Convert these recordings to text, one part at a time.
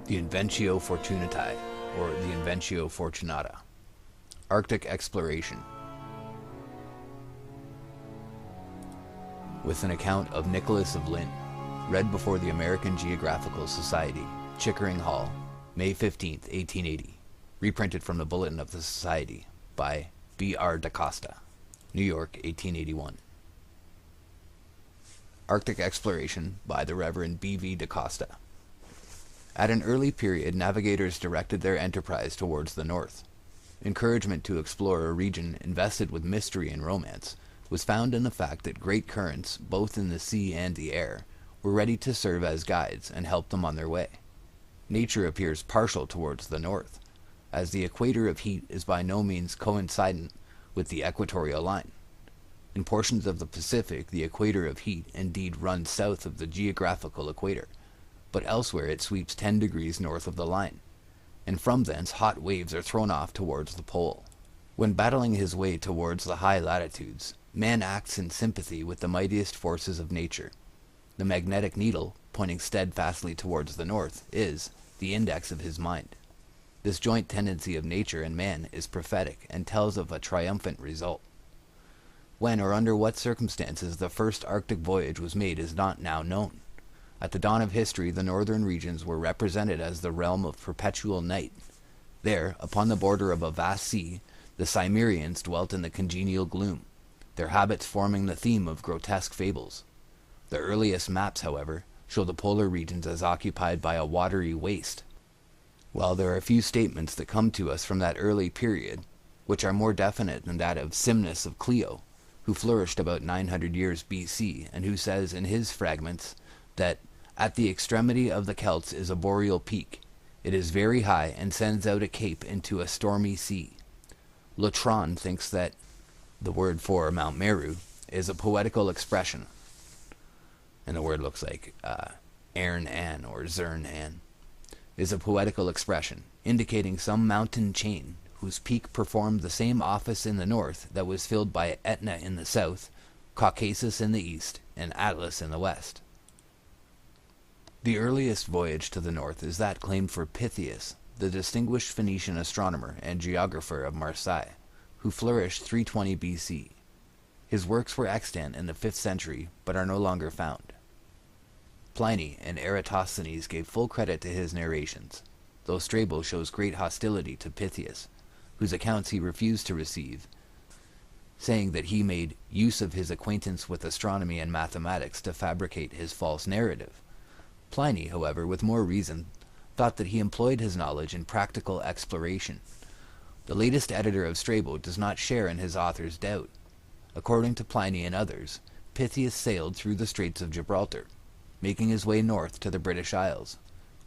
The Inventio Fortunatae, or the Inventio Fortunata. Arctic exploration. With an account of Nicholas of Lynne, read before the American Geographical Society, Chickering Hall, May 15, 1880. Reprinted from the Bulletin of the Society by B.R. da Costa, New York, 1881. Arctic exploration by the Reverend B.V. da Costa. At an early period, navigators directed their enterprise towards the north. Encouragement to explore a region invested with mystery and romance was found in the fact that great currents, both in the sea and the air, were ready to serve as guides and help them on their way. Nature appears partial towards the north, as the equator of heat is by no means coincident with the equatorial line. In portions of the Pacific, the equator of heat indeed runs south of the geographical equator, but elsewhere it sweeps 10 degrees north of the line, and from thence hot waves are thrown off towards the pole. When battling his way towards the high latitudes, man acts in sympathy with the mightiest forces of nature. The magnetic needle, pointing steadfastly towards the north, is the index of his mind. This joint tendency of nature and man is prophetic and tells of a triumphant result. When or under what circumstances the first Arctic voyage was made is not now known. At the dawn of history, the northern regions were represented as the realm of perpetual night. There, upon the border of a vast sea, the Cimmerians dwelt in the congenial gloom, their habits forming the theme of grotesque fables. The earliest maps, however, show the polar regions as occupied by a watery waste. While there are few statements that come to us from that early period, which are more definite than that of Simnus of Clio, who flourished about 900 years B.C., and who says in his fragments that at the extremity of the Celts is a boreal peak. It is very high and sends out a cape into a stormy sea. Lutron thinks that the word for Mount Meru is a poetical expression, and the word looks like Ern An or Zern An, is a poetical expression indicating some mountain chain whose peak performed the same office in the north that was filled by Etna in the south, Caucasus in the east, and Atlas in the west. The earliest voyage to the north is that claimed for Pytheas, the distinguished Phoenician astronomer and geographer of Marseille, who flourished 320 B.C. His works were extant in the 5th century, but are no longer found. Pliny and Eratosthenes gave full credit to his narrations, though Strabo shows great hostility to Pytheas, whose accounts he refused to receive, saying that he made use of his acquaintance with astronomy and mathematics to fabricate his false narrative. Pliny, however, with more reason, thought that he employed his knowledge in practical exploration. The latest editor of Strabo does not share in his author's doubt. According to Pliny and others, Pytheas sailed through the Straits of Gibraltar, making his way north to the British Isles,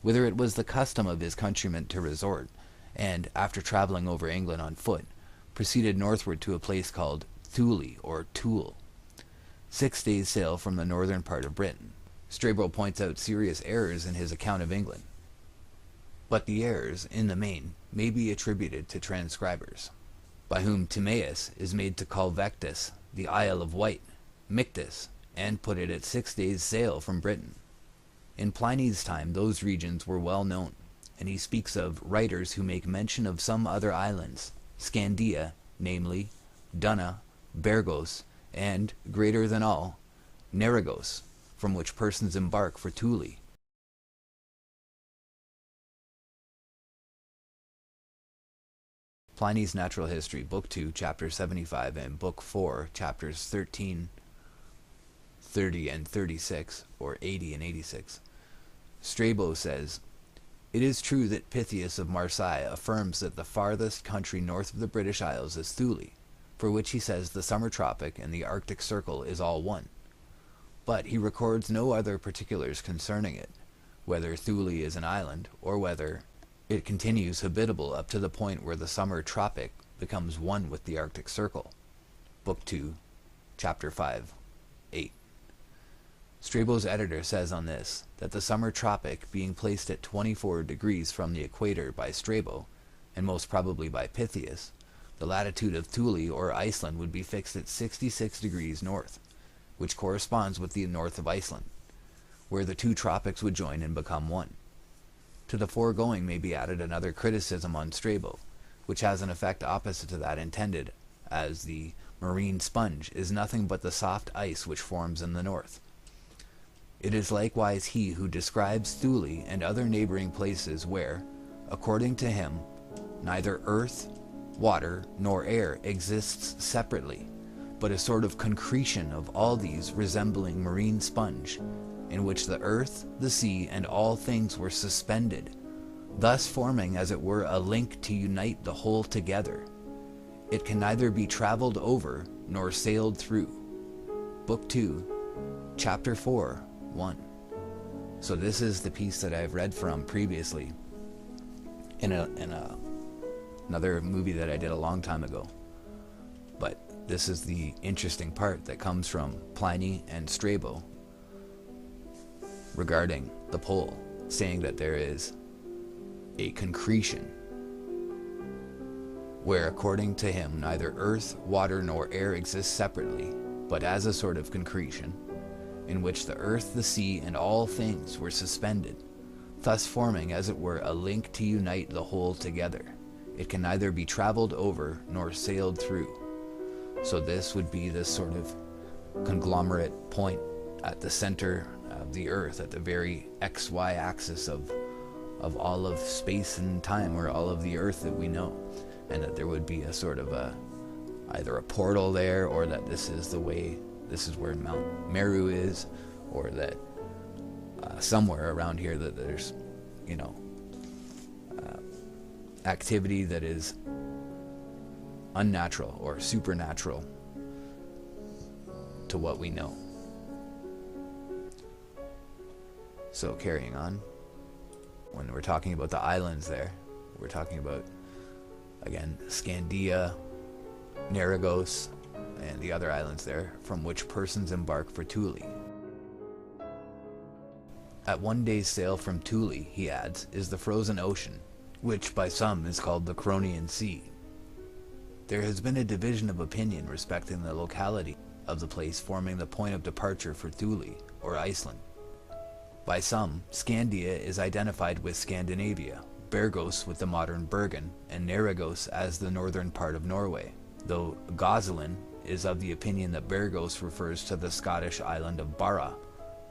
whither it was the custom of his countrymen to resort, and, after traveling over England on foot, proceeded northward to a place called Thule or Toul, 6 days' sail from the northern part of Britain. Strabo points out serious errors in his account of England, but the errors, in the main, may be attributed to transcribers, by whom Timaeus is made to call Vectis the Isle of Wight, Mictus, and put it at 6 days' sail from Britain. In Pliny's time those regions were well known, and he speaks of writers who make mention of some other islands, Scandia, namely, Dunna, Bergos, and, greater than all, Nerigos, from which persons embark for Thule. Pliny's Natural History, Book 2, Chapter 75, and Book 4, Chapters 13, 30, and 36, or 80 and 86. Strabo says, "It is true that Pytheas of Marseille affirms that the farthest country north of the British Isles is Thule, for which he says the summer tropic and the Arctic Circle is all one. But he records no other particulars concerning it, whether Thule is an island, or whether it continues habitable up to the point where the summer tropic becomes one with the Arctic Circle." Book 2, Chapter 5, 8. Strabo's editor says on this, that the summer tropic being placed at 24 degrees from the equator by Strabo, and most probably by Pytheas, the latitude of Thule or Iceland would be fixed at 66 degrees north, which corresponds with the north of Iceland, where the two tropics would join and become one. To the foregoing may be added another criticism on Strabo, which has an effect opposite to that intended, as the marine sponge is nothing but the soft ice which forms in the north. It is likewise he who describes Thule and other neighboring places where, according to him, neither earth, water, nor air exists separately, but a sort of concretion of all these resembling marine sponge, in which the earth, the sea, and all things were suspended, thus forming as it were a link to unite the whole together. It can neither be travelled over nor sailed through. Book 2, Chapter 4, 1. So this is the piece that I've read from previously in another movie that I did a long time ago. But this is the interesting part that comes from Pliny and Strabo regarding the pole, saying that there is a concretion where, according to him, neither earth, water, nor air exists separately, but as a sort of concretion, in which the earth, the sea, and all things were suspended, thus forming as it were a link to unite the whole together. It can neither be travelled over nor sailed through. So this would be this sort of conglomerate point at the center of the earth, at the very XY axis of all of space and time, or all of the earth that we know, and that there would be a sort of either a portal there, or that this is where Mount Meru is, or that somewhere around here that there's activity that is unnatural or supernatural to what we know. So carrying on, when we're talking about the islands there, we're talking about, again, Scandia, Narragos, and the other islands there, from which persons embark for Thule. At one day's sail from Thule, he adds, is the frozen ocean, which by some is called the Cnoynen Sea. There has been a division of opinion respecting the locality of the place forming the point of departure for Thule, or Iceland. By some, Scandia is identified with Scandinavia, Bergos with the modern Bergen, and Narragos as the northern part of Norway, though Gosselin is of the opinion that Bergos refers to the Scottish island of Barra,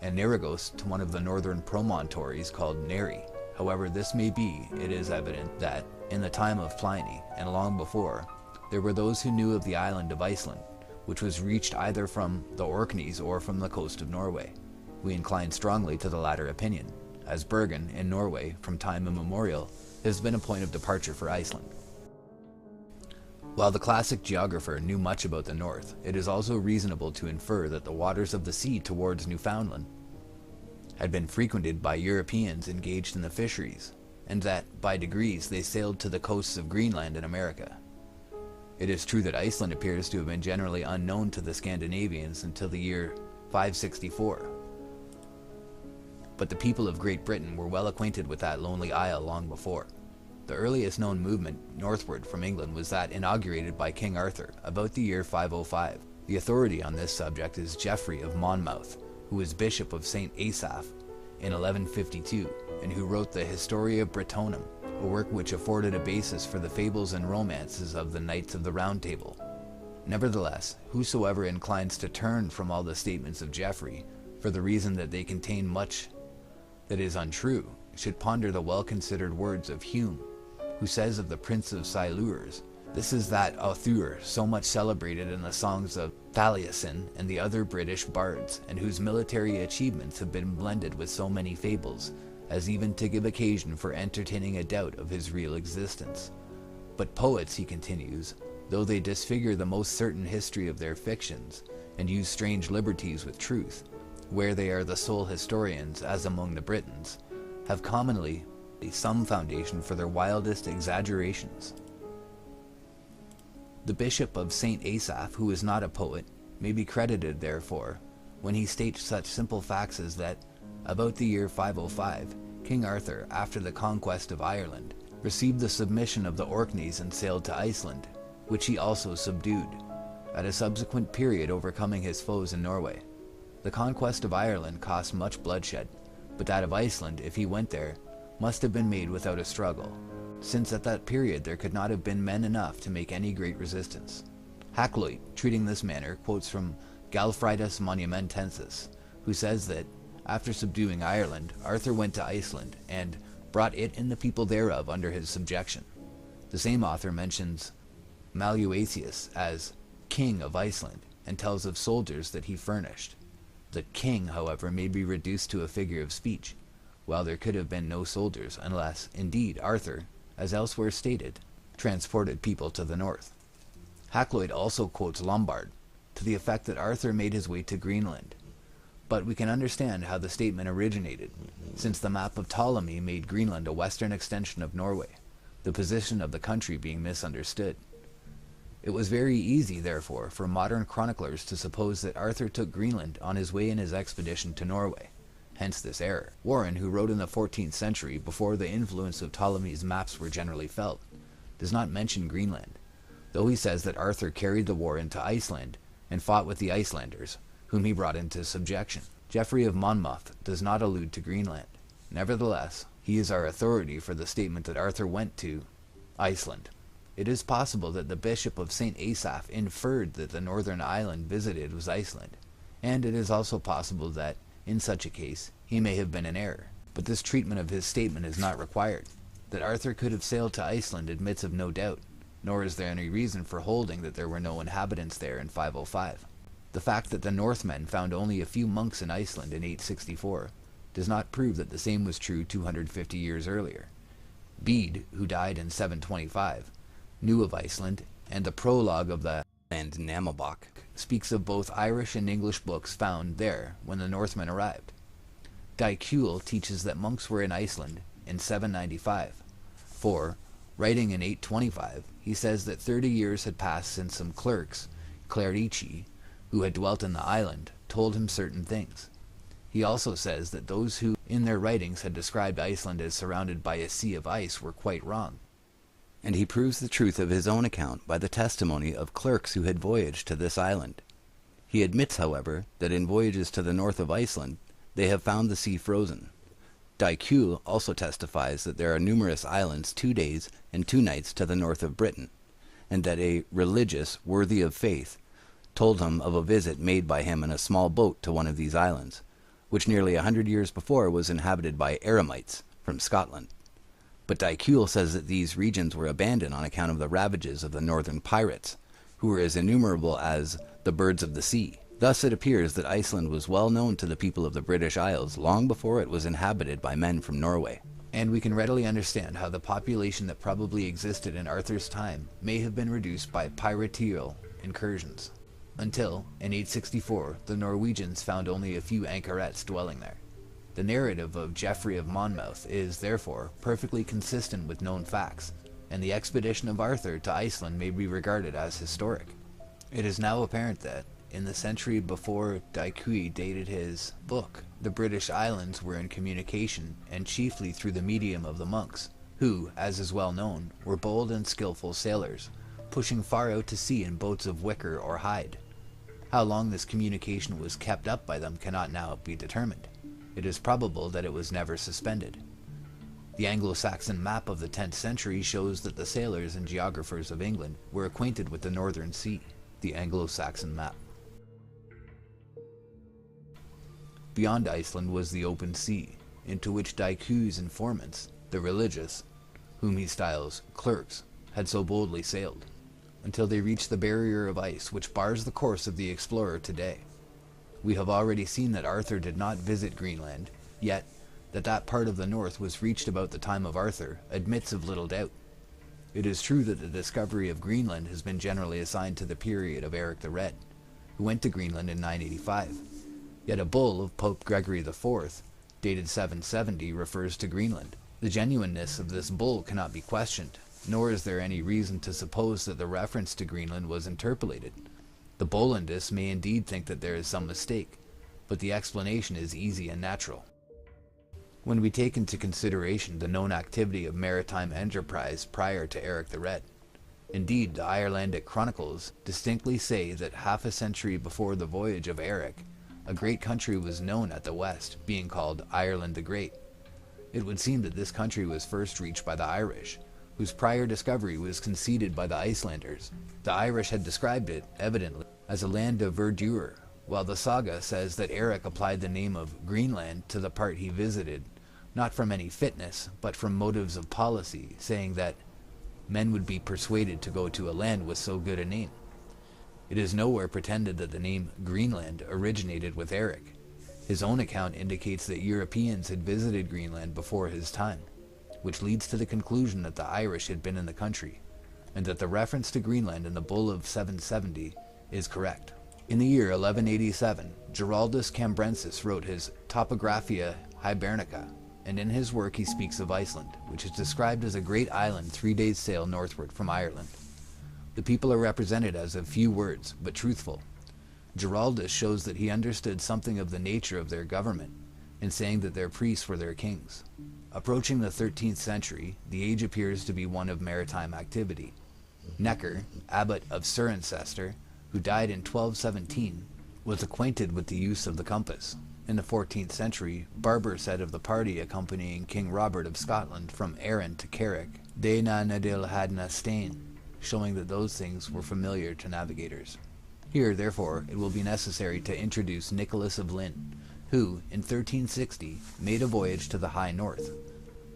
and Narragos to one of the northern promontories called Neri. However this may be, it is evident that, in the time of Pliny, and long before, there were those who knew of the island of Iceland, which was reached either from the Orkneys or from the coast of Norway. We incline strongly to the latter opinion, as Bergen, in Norway, from time immemorial, has been a point of departure for Iceland. While the classic geographer knew much about the north, it is also reasonable to infer that the waters of the sea towards Newfoundland had been frequented by Europeans engaged in the fisheries, and that, by degrees, they sailed to the coasts of Greenland and America. It is true that Iceland appears to have been generally unknown to the Scandinavians until the year 564. But the people of Great Britain were well acquainted with that lonely isle long before. The earliest known movement northward from England was that inaugurated by King Arthur about the year 505. The authority on this subject is Geoffrey of Monmouth, who was Bishop of St. Asaph in 1152, and who wrote the Historia Brittonum, a work which afforded a basis for the fables and romances of the Knights of the Round Table. Nevertheless, whosoever inclines to turn from all the statements of Geoffrey, for the reason that they contain much that is untrue, should ponder the well-considered words of Hume, who says of the Prince of Silures, this is that author so much celebrated in the songs of Taliesin and the other British bards, and whose military achievements have been blended with so many fables, as even to give occasion for entertaining a doubt of his real existence. But poets, he continues, though they disfigure the most certain history of their fictions, and use strange liberties with truth, where they are the sole historians, as among the Britons, have commonly some foundation for their wildest exaggerations. The Bishop of St. Asaph, who is not a poet, may be credited, therefore, when he states such simple facts as that, about the year 505, King Arthur, after the conquest of Ireland, received the submission of the Orkneys and sailed to Iceland, which he also subdued, at a subsequent period overcoming his foes in Norway. The conquest of Ireland cost much bloodshed, but that of Iceland, if he went there, must have been made without a struggle, since at that period there could not have been men enough to make any great resistance. Hakluyt, treating this matter, quotes from Galfridus Monumentensis, who says that, after subduing Ireland, Arthur went to Iceland, and brought it and the people thereof under his subjection. The same author mentions Maluasius as king of Iceland, and tells of soldiers that he furnished. The king, however, may be reduced to a figure of speech, while there could have been no soldiers, unless, indeed, Arthur, as elsewhere stated, transported people to the north. Hakluyt also quotes Lombard, to the effect that Arthur made his way to Greenland. But we can understand how the statement originated, since the map of Ptolemy made Greenland a western extension of Norway, the position of the country being misunderstood. It was very easy, therefore, for modern chroniclers to suppose that Arthur took Greenland on his way in his expedition to Norway, hence this error. Warren, who wrote in the 14th century, before the influence of Ptolemy's maps were generally felt, does not mention Greenland, though he says that Arthur carried the war into Iceland and fought with the Icelanders, whom he brought into subjection. Geoffrey of Monmouth does not allude to Greenland. Nevertheless, he is our authority for the statement that Arthur went to Iceland. It is possible that the Bishop of St. Asaph inferred that the northern island visited was Iceland, and it is also possible that, in such a case, he may have been in error. But this treatment of his statement is not required. That Arthur could have sailed to Iceland admits of no doubt, nor is there any reason for holding that there were no inhabitants there in 505. The fact that the Northmen found only a few monks in Iceland in 864 does not prove that the same was true 250 years earlier. Bede, who died in 725, knew of Iceland, and the prologue of the Landnámabók speaks of both Irish and English books found there when the Northmen arrived. Dicuile teaches that monks were in Iceland in 795, for, writing in 825, he says that 30 years had passed since some clerks, clerici, who had dwelt in the island, told him certain things. He also says that those who, in their writings, had described Iceland as surrounded by a sea of ice were quite wrong. And he proves the truth of his own account by the testimony of clerks who had voyaged to this island. He admits, however, that in voyages to the north of Iceland, they have found the sea frozen. Dicuile also testifies that there are numerous islands 2 days and 2 nights to the north of Britain, and that a religious, worthy of faith, told him of a visit made by him in a small boat to one of these islands, which nearly 100 years before was inhabited by Eremites from Scotland. But Dicuile says that these regions were abandoned on account of the ravages of the northern pirates, who were as innumerable as the birds of the sea. Thus it appears that Iceland was well known to the people of the British Isles long before it was inhabited by men from Norway. And we can readily understand how the population that probably existed in Arthur's time may have been reduced by piraterial incursions, until, in 864, the Norwegians found only a few anchorets dwelling there. The narrative of Geoffrey of Monmouth is, therefore, perfectly consistent with known facts, and the expedition of Arthur to Iceland may be regarded as historic. It is now apparent that, in the century before Dicuile dated his book, the British Islands were in communication, and chiefly through the medium of the monks, who, as is well known, were bold and skillful sailors, pushing far out to sea in boats of wicker or hide. How long this communication was kept up by them cannot now be determined. It is probable that it was never suspended. The Anglo-Saxon map of the 10th century shows that the sailors and geographers of England were acquainted with the Northern Sea, the Anglo-Saxon map. Beyond Iceland was the open sea, into which Dicuile's informants, the religious, whom he styles clerks, had so boldly sailed, until they reached the barrier of ice which bars the course of the explorer today. We have already seen that Arthur did not visit Greenland, yet that that part of the north was reached about the time of Arthur admits of little doubt. It is true that the discovery of Greenland has been generally assigned to the period of Eric the Red, who went to Greenland in 985, yet a bull of Pope Gregory IV, dated 770, refers to Greenland. The genuineness of this bull cannot be questioned, nor is there any reason to suppose that the reference to Greenland was interpolated. The Bollandists may indeed think that there is some mistake, but the explanation is easy and natural. When we take into consideration the known activity of maritime enterprise prior to Eric the Red, indeed the Irelandic chronicles distinctly say that half a century before the voyage of Eric, a great country was known at the west, being called Ireland the Great. It would seem that this country was first reached by the Irish, whose prior discovery was conceded by the Icelanders. The Irish had described it, evidently, as a land of verdure, while the saga says that Eric applied the name of Greenland to the part he visited, not from any fitness, but from motives of policy, saying that men would be persuaded to go to a land with so good a name. It is nowhere pretended that the name Greenland originated with Eric. His own account indicates that Europeans had visited Greenland before his time, which leads to the conclusion that the Irish had been in the country, and that the reference to Greenland in the Bull of 770 is correct. In the year 1187, Giraldus Cambrensis wrote his Topographia Hibernica, and in his work he speaks of Iceland, which is described as a great island 3 days' sail northward from Ireland. The people are represented as of few words, but truthful. Giraldus shows that he understood something of the nature of their government, in saying that their priests were their kings. Approaching the 13th century, the age appears to be one of maritime activity. Necker, abbot of Cirencester, who died in 1217, was acquainted with the use of the compass. In the 14th century, Barber said of the party accompanying King Robert of Scotland from Arran to Carrick, "De na nadil had na stain," showing that those things were familiar to navigators. Here, therefore, it will be necessary to introduce Nicholas of Lynne, who, in 1360, made a voyage to the high north.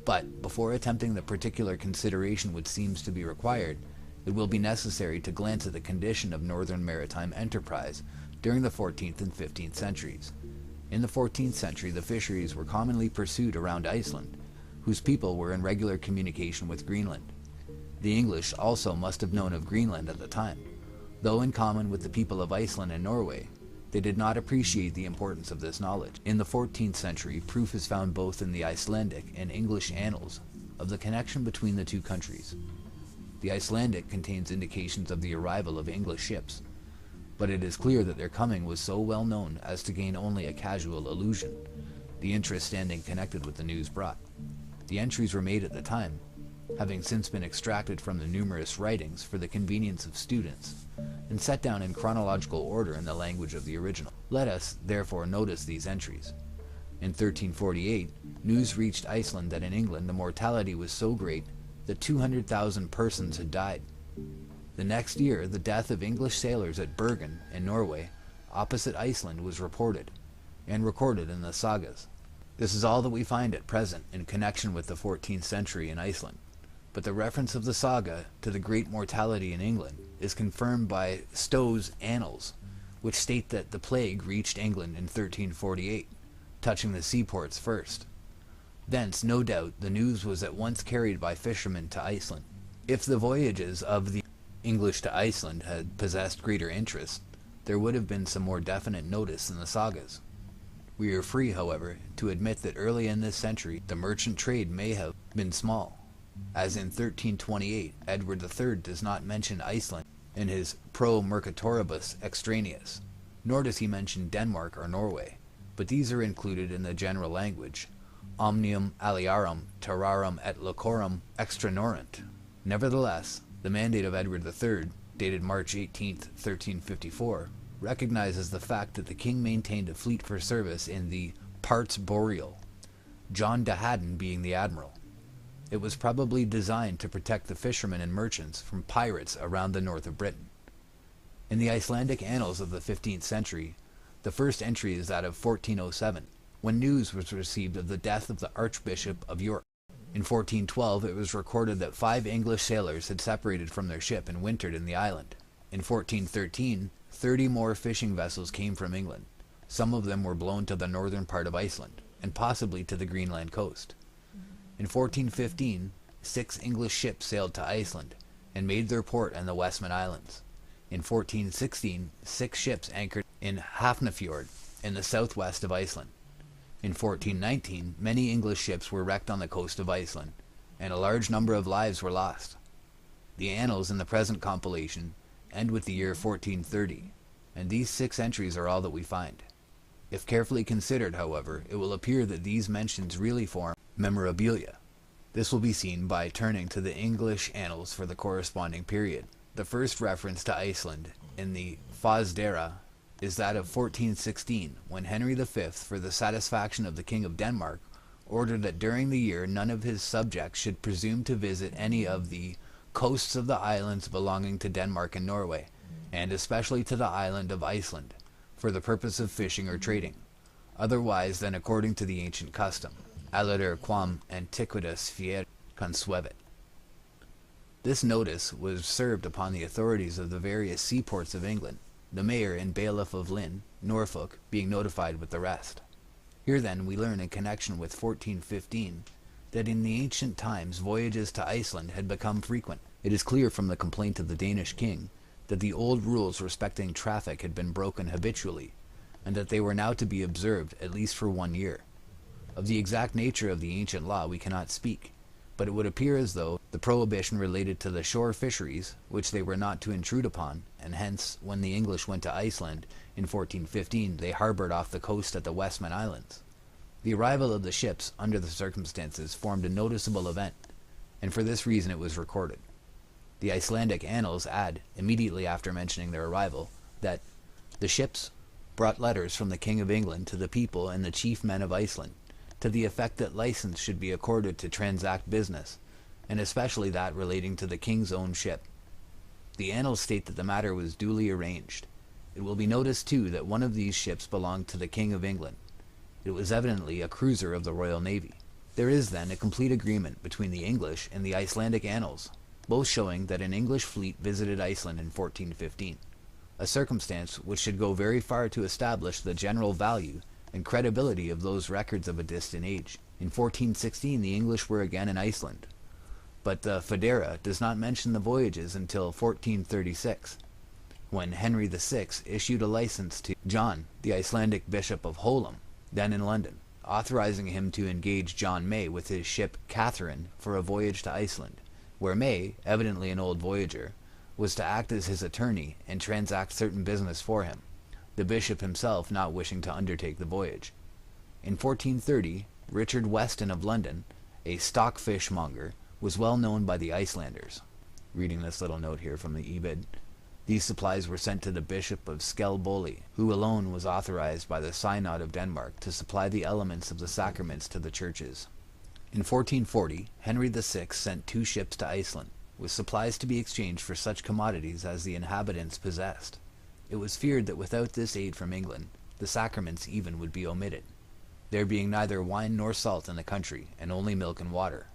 But, before attempting the particular consideration which seems to be required, it will be necessary to glance at the condition of northern maritime enterprise during the 14th and 15th centuries. In the 14th century, the fisheries were commonly pursued around Iceland, whose people were in regular communication with Greenland. The English also must have known of Greenland at the time, though in common with the people of Iceland and Norway, they did not appreciate the importance of this knowledge. In the 14th century, proof is found both in the Icelandic and English annals of the connection between the two countries. The Icelandic contains indications of the arrival of English ships, but it is clear that their coming was so well known as to gain only a casual allusion, the interest standing connected with the news brought. The entries were made at the time, having since been extracted from the numerous writings for the convenience of students, and set down in chronological order in the language of the original. Let us, therefore, notice these entries. In 1348, news reached Iceland that in England the mortality was so great that 200,000 persons had died. The next year, the death of English sailors at Bergen, in Norway, opposite Iceland, was reported, and recorded in the sagas. This is all that we find at present in connection with the 14th century in Iceland, but the reference of the saga to the great mortality in England is confirmed by Stowe's Annals, which state that the plague reached England in 1348, touching the seaports first. Thence, no doubt, the news was at once carried by fishermen to Iceland. If the voyages of the English to Iceland had possessed greater interest, there would have been some more definite notice in the sagas. We are free, however, to admit that early in this century the merchant trade may have been small, as in 1328 Edward III does not mention Iceland in his Pro Mercatoribus Extraneus, nor does he mention Denmark or Norway, but these are included in the general language, omnium aliarum terrarum et locorum extranorant. Nevertheless, the mandate of Edward III, dated March 18, 1354, recognizes the fact that the king maintained a fleet for service in the parts boreal, John de Haddon being the admiral. It was probably designed to protect the fishermen and merchants from pirates around the north of Britain. In the Icelandic annals of the 15th century, the first entry is that of 1407, when news was received of the death of the Archbishop of York. In 1412, it was recorded that 5 English sailors had separated from their ship and wintered in the island. In 1413, 30 more fishing vessels came from England. Some of them were blown to the northern part of Iceland, and possibly to the Greenland coast. In 1415, 6 English ships sailed to Iceland, and made their port in the Westman Islands. In 1416, 6 ships anchored in Hafnarfjord, in the southwest of Iceland. In 1419, many English ships were wrecked on the coast of Iceland, and a large number of lives were lost. The annals in the present compilation end with the year 1430, and these 6 entries are all that we find. If carefully considered, however, it will appear that these mentions really form memorabilia. This will be seen by turning to the English annals for the corresponding period. The first reference to Iceland in the Fosdera is that of 1416, when Henry V, for the satisfaction of the King of Denmark, ordered that during the year none of his subjects should presume to visit any of the coasts of the islands belonging to Denmark and Norway, and especially to the island of Iceland, for the purpose of fishing or trading, otherwise than according to the ancient custom, aliter quam antiquitas fieri consuevit. This notice was served upon the authorities of the various seaports of England, the mayor and bailiff of Lynne, Norfolk, being notified with the rest. Here then we learn in connection with 1415 that in the ancient times voyages to Iceland had become frequent. It is clear from the complaint of the Danish king that the old rules respecting traffic had been broken habitually, and that they were now to be observed at least for 1 year. Of the exact nature of the ancient law we cannot speak, but it would appear as though the prohibition related to the shore fisheries, which they were not to intrude upon, and hence, when the English went to Iceland in 1415, they harbored off the coast at the Westman Islands. The arrival of the ships, under the circumstances, formed a noticeable event, and for this reason it was recorded. The Icelandic annals add, immediately after mentioning their arrival, that the ships brought letters from the King of England to the people and the chief men of Iceland, to the effect that license should be accorded to transact business, and especially that relating to the king's own ship. The annals state that the matter was duly arranged. It will be noticed, too, that one of these ships belonged to the King of England. It was evidently a cruiser of the Royal Navy. There is, then, a complete agreement between the English and the Icelandic annals, both showing that an English fleet visited Iceland in 1415, a circumstance which should go very far to establish the general value and credibility of those records of a distant age. In 1416 the English were again in Iceland, but the Foedera does not mention the voyages until 1436, when Henry VI issued a license to John, the Icelandic Bishop of Holum, then in London, authorizing him to engage John May with his ship Catherine for a voyage to Iceland, where May, evidently an old voyager, was to act as his attorney and transact certain business for him, the bishop himself not wishing to undertake the voyage. In 1430, Richard Weston of London, a stock fishmonger, was well known by the Icelanders. Reading this little note here from the Ebed, these supplies were sent to the Bishop of Skelboli, who alone was authorized by the Synod of Denmark to supply the elements of the sacraments to the churches. In 1440, Henry VI sent 2 ships to Iceland, with supplies to be exchanged for such commodities as the inhabitants possessed. It was feared that without this aid from England, the sacraments even would be omitted, there being neither wine nor salt in the country, and only milk and water.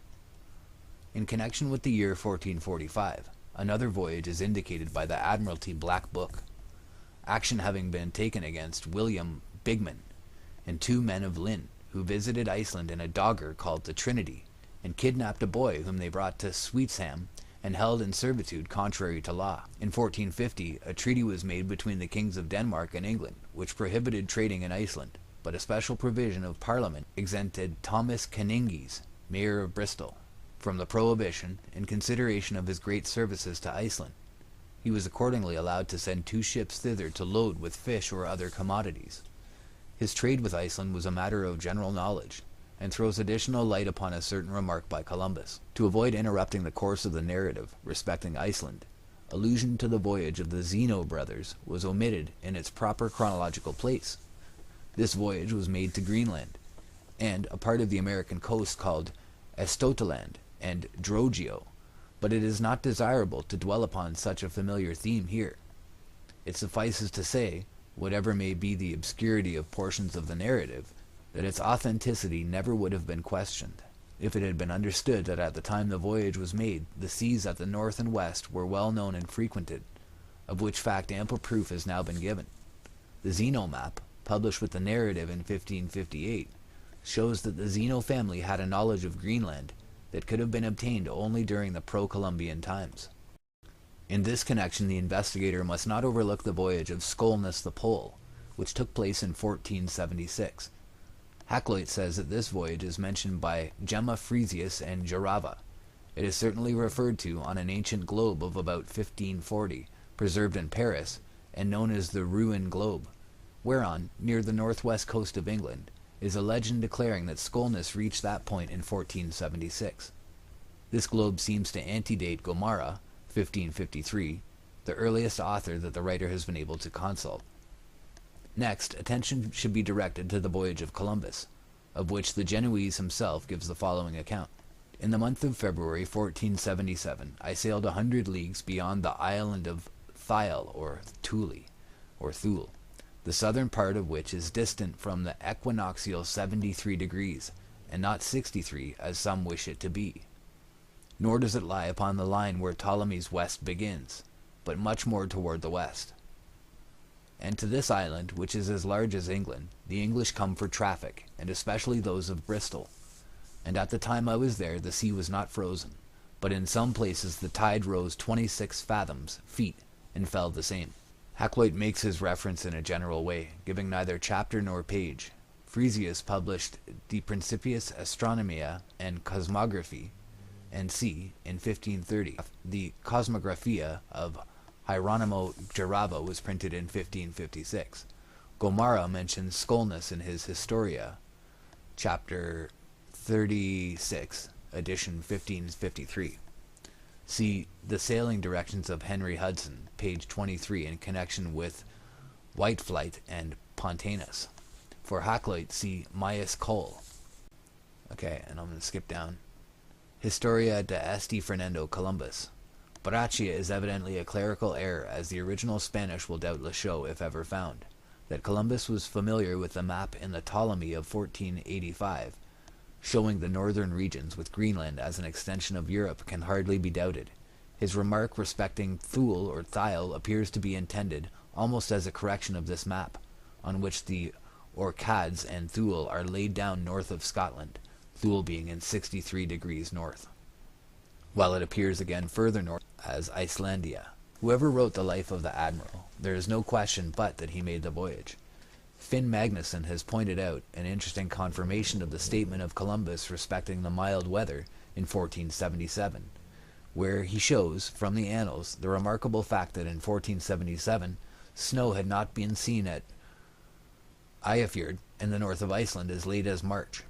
In connection with the year 1445, another voyage is indicated by the Admiralty Black Book, action having been taken against William Bigman and 2 men of Lynne, who visited Iceland in a dogger called the Trinity, and kidnapped a boy whom they brought to Sweetsham and held in servitude contrary to law. In 1450, a treaty was made between the kings of Denmark and England, which prohibited trading in Iceland, but a special provision of Parliament exempted Thomas Caningis, mayor of Bristol, from the prohibition in consideration of his great services to Iceland. He was accordingly allowed to send 2 ships thither to load with fish or other commodities. His trade with Iceland was a matter of general knowledge, and throws additional light upon a certain remark by Columbus. To avoid interrupting the course of the narrative respecting Iceland, allusion to the voyage of the Zeno brothers was omitted in its proper chronological place. This voyage was made to Greenland, and a part of the American coast called Estotaland and Drogeo, but it is not desirable to dwell upon such a familiar theme here. It suffices to say, whatever may be the obscurity of portions of the narrative, that its authenticity never would have been questioned, if it had been understood that at the time the voyage was made the seas at the north and west were well known and frequented, of which fact ample proof has now been given. The Zeno map, published with the narrative in 1558, shows that the Zeno family had a knowledge of Greenland that could have been obtained only during the pro-Columbian times. In this connection the investigator must not overlook the voyage of Skolnes the Pole, which took place in 1476. Hakluyt says that this voyage is mentioned by Gemma Frisius and Jarava. It is certainly referred to on an ancient globe of about 1540, preserved in Paris, and known as the Rouen globe, whereon, near the northwest coast of England, is a legend declaring that Skolnes reached that point in 1476. This globe seems to antedate Gomara, 1553, the earliest author that the writer has been able to consult. Next, attention should be directed to the voyage of Columbus, of which the Genoese himself gives the following account. In the month of February 1477, I sailed 100 leagues beyond the island of Thiel or Thule, the southern part of which is distant from the equinoctial 73 degrees, and not 63 as some wish it to be. Nor does it lie upon the line where Ptolemy's west begins, but much more toward the west. And to this island, which is as large as England, the English come for traffic, and especially those of Bristol. And at the time I was there, the sea was not frozen, but in some places the tide rose 26 fathoms, feet, and fell the same. Hakluyt makes his reference in a general way, giving neither chapter nor page. Frisius published De Principiis Astronomiae and Cosmographie, and c. in 1530. The Cosmographia of Hieronymo Gerabo was printed in 1556. Gomara mentions Skolnus in his Historia, chapter 36, edition 1553. See the sailing directions of Henry Hudson, page 23, in connection with Whiteflight and Pontanus. For Hakluyt, see Maius Cole. Okay, and I'm going to skip down. Historia de Esti Fernando Columbus. Braccia is evidently a clerical error, as the original Spanish will doubtless show, if ever found, that Columbus was familiar with the map in the Ptolemy of 1485, showing the northern regions with Greenland as an extension of Europe can hardly be doubted. His remark respecting Thule or Thiel appears to be intended almost as a correction of this map, on which the Orcads and Thule are laid down north of Scotland, Thule being in 63 degrees north, while it appears again further north as Icelandia. Whoever wrote the life of the admiral, there is no question but that he made the voyage. Finn Magnusson has pointed out an interesting confirmation of the statement of Columbus respecting the mild weather in 1477, where he shows, from the annals, the remarkable fact that in 1477 snow had not been seen at Eyjafjord in the north of Iceland as late as March.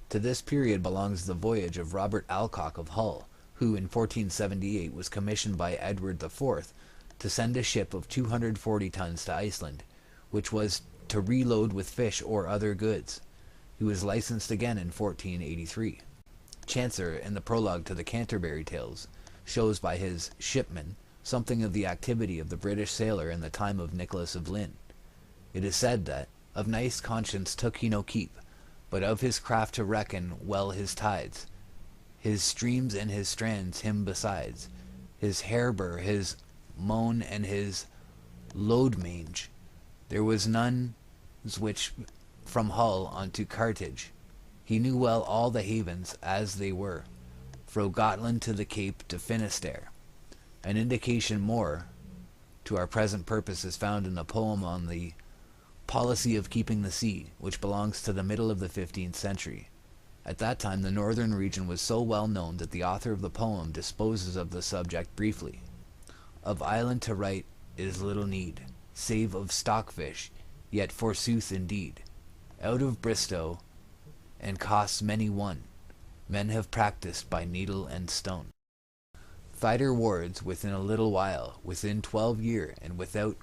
To this period belongs the voyage of Robert Alcock of Hull, who in 1478 was commissioned by Edward IV to send a ship of 240 tons to Iceland, which was to reload with fish or other goods. He was licensed again in 1483. Chancer, in the prologue to the Canterbury Tales, shows by his shipmen something of the activity of the British sailor in the time of Nicholas of Lynne. It is said that, of nice conscience took he no keep, but of his craft to reckon well his tides, his streams and his strands him besides, his harbor, his moan, and his load-mange. There was none which from Hull unto Carthage. He knew well all the havens as they were, fro Gotland to the Cape to Finisterre. An indication more to our present purpose is found in the poem on the policy of keeping the sea, which belongs to the middle of the 15th century. At that time the northern region was so well known that the author of the poem disposes of the subject briefly. Of island to write is little need, save of stockfish, yet forsooth indeed, out of Bristow, and costs many one, men have practised by needle and stone. Thiter wards within a little while, within 12 year, and without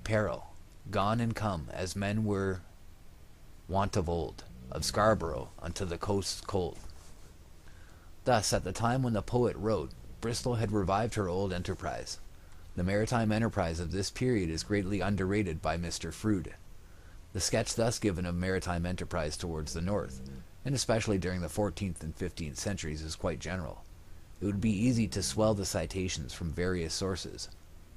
peril, gone and come, as men were wont of old, of Scarborough unto the coasts cold. Thus, at the time when the poet wrote, Bristol had revived her old enterprise. The maritime enterprise of this period is greatly underrated by Mr. Froude. The sketch thus given of maritime enterprise towards the north, and especially during the 14th and 15th centuries, is quite general. It would be easy to swell the citations from various sources,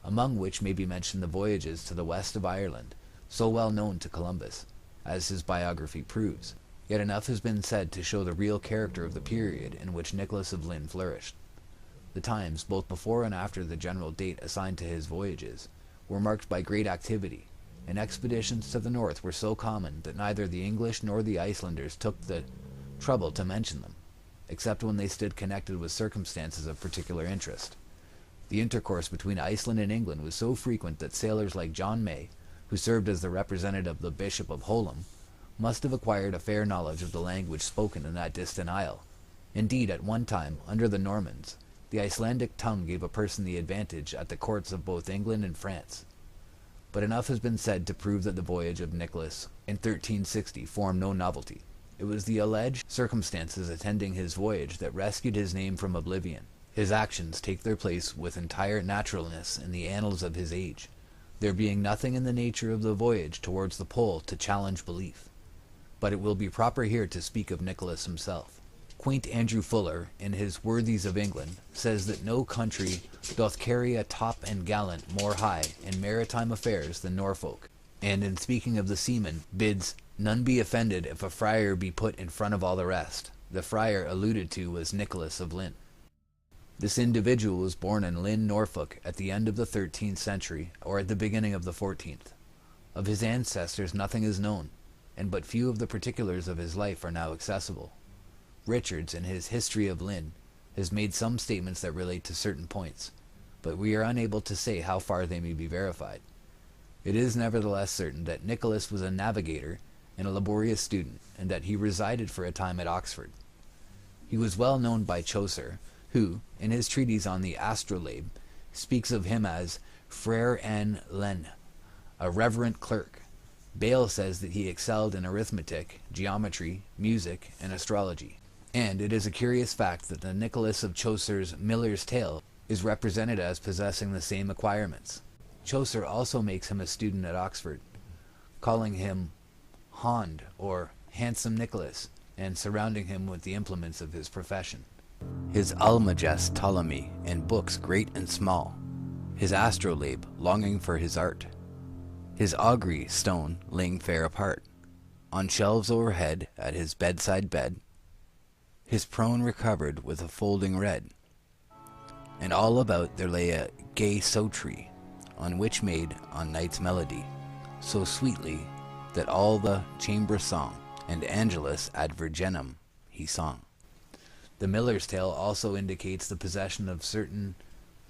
among which may be mentioned the voyages to the west of Ireland, so well known to Columbus, as his biography proves. Yet enough has been said to show the real character of the period in which Nicholas of Lynne flourished. The times, both before and after the general date assigned to his voyages, were marked by great activity, and expeditions to the north were so common that neither the English nor the Icelanders took the trouble to mention them, except when they stood connected with circumstances of particular interest. The intercourse between Iceland and England was so frequent that sailors like John May, who served as the representative of the Bishop of Holm, must have acquired a fair knowledge of the language spoken in that distant isle. Indeed, at one time, under the Normans, the Icelandic tongue gave a person the advantage at the courts of both England and France. But enough has been said to prove that the voyage of Nicholas in 1360 formed no novelty. It was the alleged circumstances attending his voyage that rescued his name from oblivion. His actions take their place with entire naturalness in the annals of his age, there being nothing in the nature of the voyage towards the pole to challenge belief. But it will be proper here to speak of Nicholas himself. Quaint Andrew Fuller, in his Worthies of England, says that no country doth carry a top and gallant more high in maritime affairs than Norfolk, and in speaking of the seamen, bids none be offended if a friar be put in front of all the rest. The friar alluded to was Nicholas of Lynne. This individual was born in Lynne, Norfolk, at the end of the 13th century, or at the beginning of the 14th. Of his ancestors nothing is known, and but few of the particulars of his life are now accessible. Richards, in his History of Lynne, has made some statements that relate to certain points, but we are unable to say how far they may be verified. It is nevertheless certain that Nicholas was a navigator and a laborious student, and that he resided for a time at Oxford. He was well known by Chaucer, who, in his treatise on the Astrolabe, speaks of him as Frere en Lynne, a reverent clerk. Bale says that he excelled in arithmetic, geometry, music, and astrology. And it is a curious fact that the Nicholas of Chaucer's Miller's Tale is represented as possessing the same acquirements. Chaucer also makes him a student at Oxford, calling him Hond, or handsome Nicholas, and surrounding him with the implements of his profession. His Almagest Ptolemy, and books great and small, his astrolabe longing for his art, his augury stone laying fair apart, on shelves overhead at his bedside bed, his prone recovered with a folding red, and all about there lay a gay so-tree, on which made on night's melody, so sweetly that all the chamber song, and Angelus ad Virginum he song. The Miller's Tale also indicates the possession of certain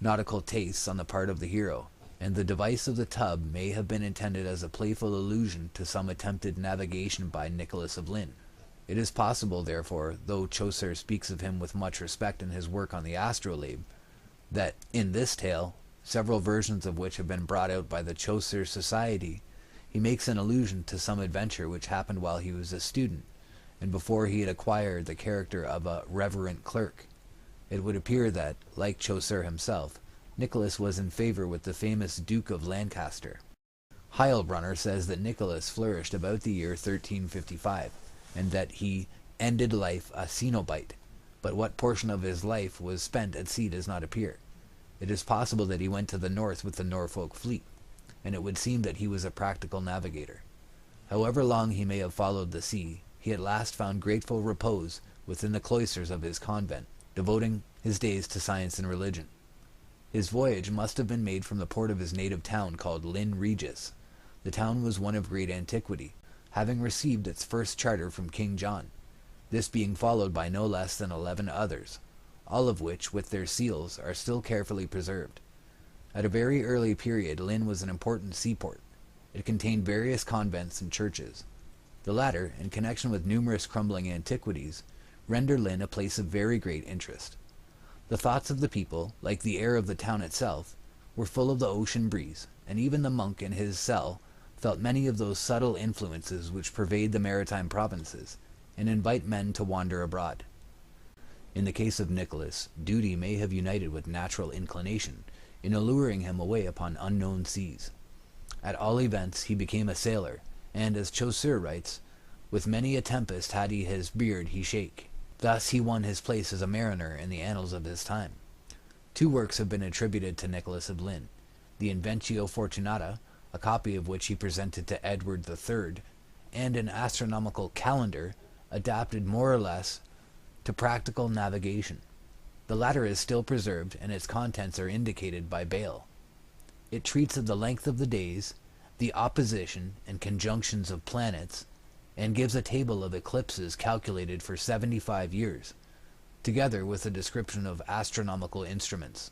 nautical tastes on the part of the hero, and the device of the tub may have been intended as a playful allusion to some attempted navigation by Nicholas of Lynne. It is possible, therefore, though Chaucer speaks of him with much respect in his work on the Astrolabe, that in this tale, several versions of which have been brought out by the Chaucer Society, he makes an allusion to some adventure which happened while he was a student, and before he had acquired the character of a reverent clerk. It would appear that, like Chaucer himself, Nicholas was in favor with the famous Duke of Lancaster. Heilbronner says that Nicholas flourished about the year 1355, and that he ended life a cenobite, but what portion of his life was spent at sea does not appear. It is possible that he went to the north with the Norfolk fleet, and it would seem that he was a practical navigator. However long he may have followed the sea, he at last found grateful repose within the cloisters of his convent, devoting his days to science and religion. His voyage must have been made from the port of his native town called Lynne Regis. The town was one of great antiquity, having received its first charter from King John, this being followed by no less than 11 others, all of which, with their seals, are still carefully preserved. At a very early period, Lynne was an important seaport. It contained various convents and churches. The latter, in connection with numerous crumbling antiquities, render Lynne a place of very great interest. The thoughts of the people, like the air of the town itself, were full of the ocean breeze, and even the monk in his cell felt many of those subtle influences which pervade the maritime provinces, and invite men to wander abroad. In the case of Nicholas, duty may have united with natural inclination in alluring him away upon unknown seas. At all events, he became a sailor, and, as Chaucer writes, with many a tempest had he his beard he shake. Thus he won his place as a mariner in the annals of his time. 2 works have been attributed to Nicholas of Lynne, the Inventio Fortunatae, a copy of which he presented to Edward III, and an astronomical calendar adapted more or less to practical navigation. The latter is still preserved, and its contents are indicated by Bale. It treats of the length of the days, the opposition and conjunctions of planets, and gives a table of eclipses calculated for 75 years, together with a description of astronomical instruments.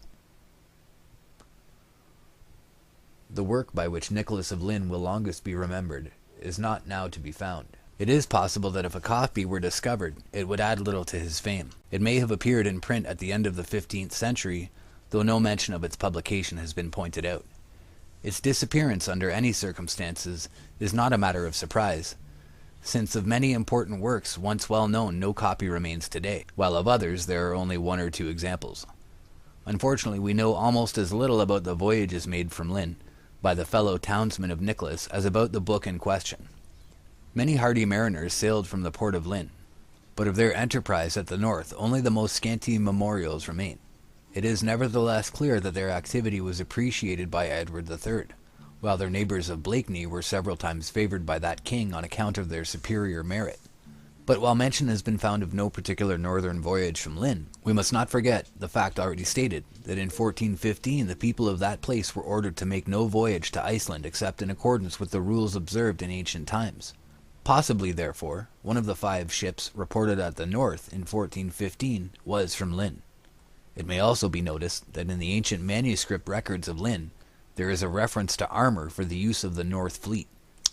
The work by which Nicholas of Lynne will longest be remembered is not now to be found. It is possible that if a copy were discovered, it would add little to his fame. It may have appeared in print at the end of the 15th century, though no mention of its publication has been pointed out. Its disappearance under any circumstances is not a matter of surprise. since of many important works once well known no copy remains today, while of others there are only 1 or 2 examples. Unfortunately, we know almost as little about the voyages made from Lynne by the fellow townsmen of Nicholas as about the book in question. Many hardy mariners sailed from the port of Lynne, but of their enterprise at the north only the most scanty memorials remain. It is nevertheless clear that their activity was appreciated by Edward III, while their neighbours of Blakeney were several times favoured by that king on account of their superior merit. But while mention has been found of no particular northern voyage from Lynne, we must not forget the fact already stated, that in 1415 the people of that place were ordered to make no voyage to Iceland except in accordance with the rules observed in ancient times. Possibly, therefore, one of the 5 ships reported at the north in 1415 was from Lynne. It may also be noticed that in the ancient manuscript records of Lynne, there is a reference to armor for the use of the North Fleet.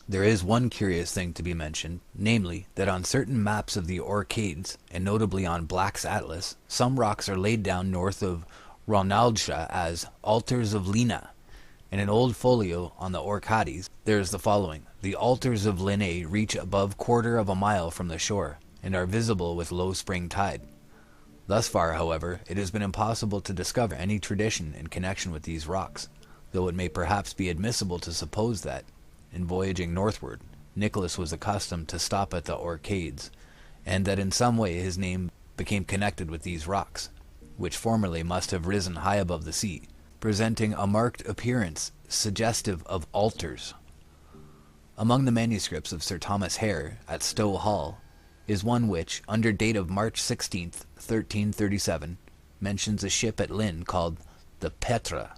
There is one curious thing to be mentioned, namely, that on certain maps of the Orcades, and notably on Black's Atlas, some rocks are laid down north of Ronaldja as altars of Lynne. In an old folio on the Orcades, there is the following: "The altars of Lynne reach above 1/4 of a mile from the shore, and are visible with low spring tide." Thus far, however, it has been impossible to discover any tradition in connection with these rocks, though it may perhaps be admissible to suppose that, in voyaging northward, Nicholas was accustomed to stop at the Orcades, and that in some way his name became connected with these rocks, which formerly must have risen high above the sea, presenting a marked appearance suggestive of altars. Among the manuscripts of Sir Thomas Hare at Stowe Hall is one which, under date of March 16th, 1337, mentions a ship at Lynne called the Petra,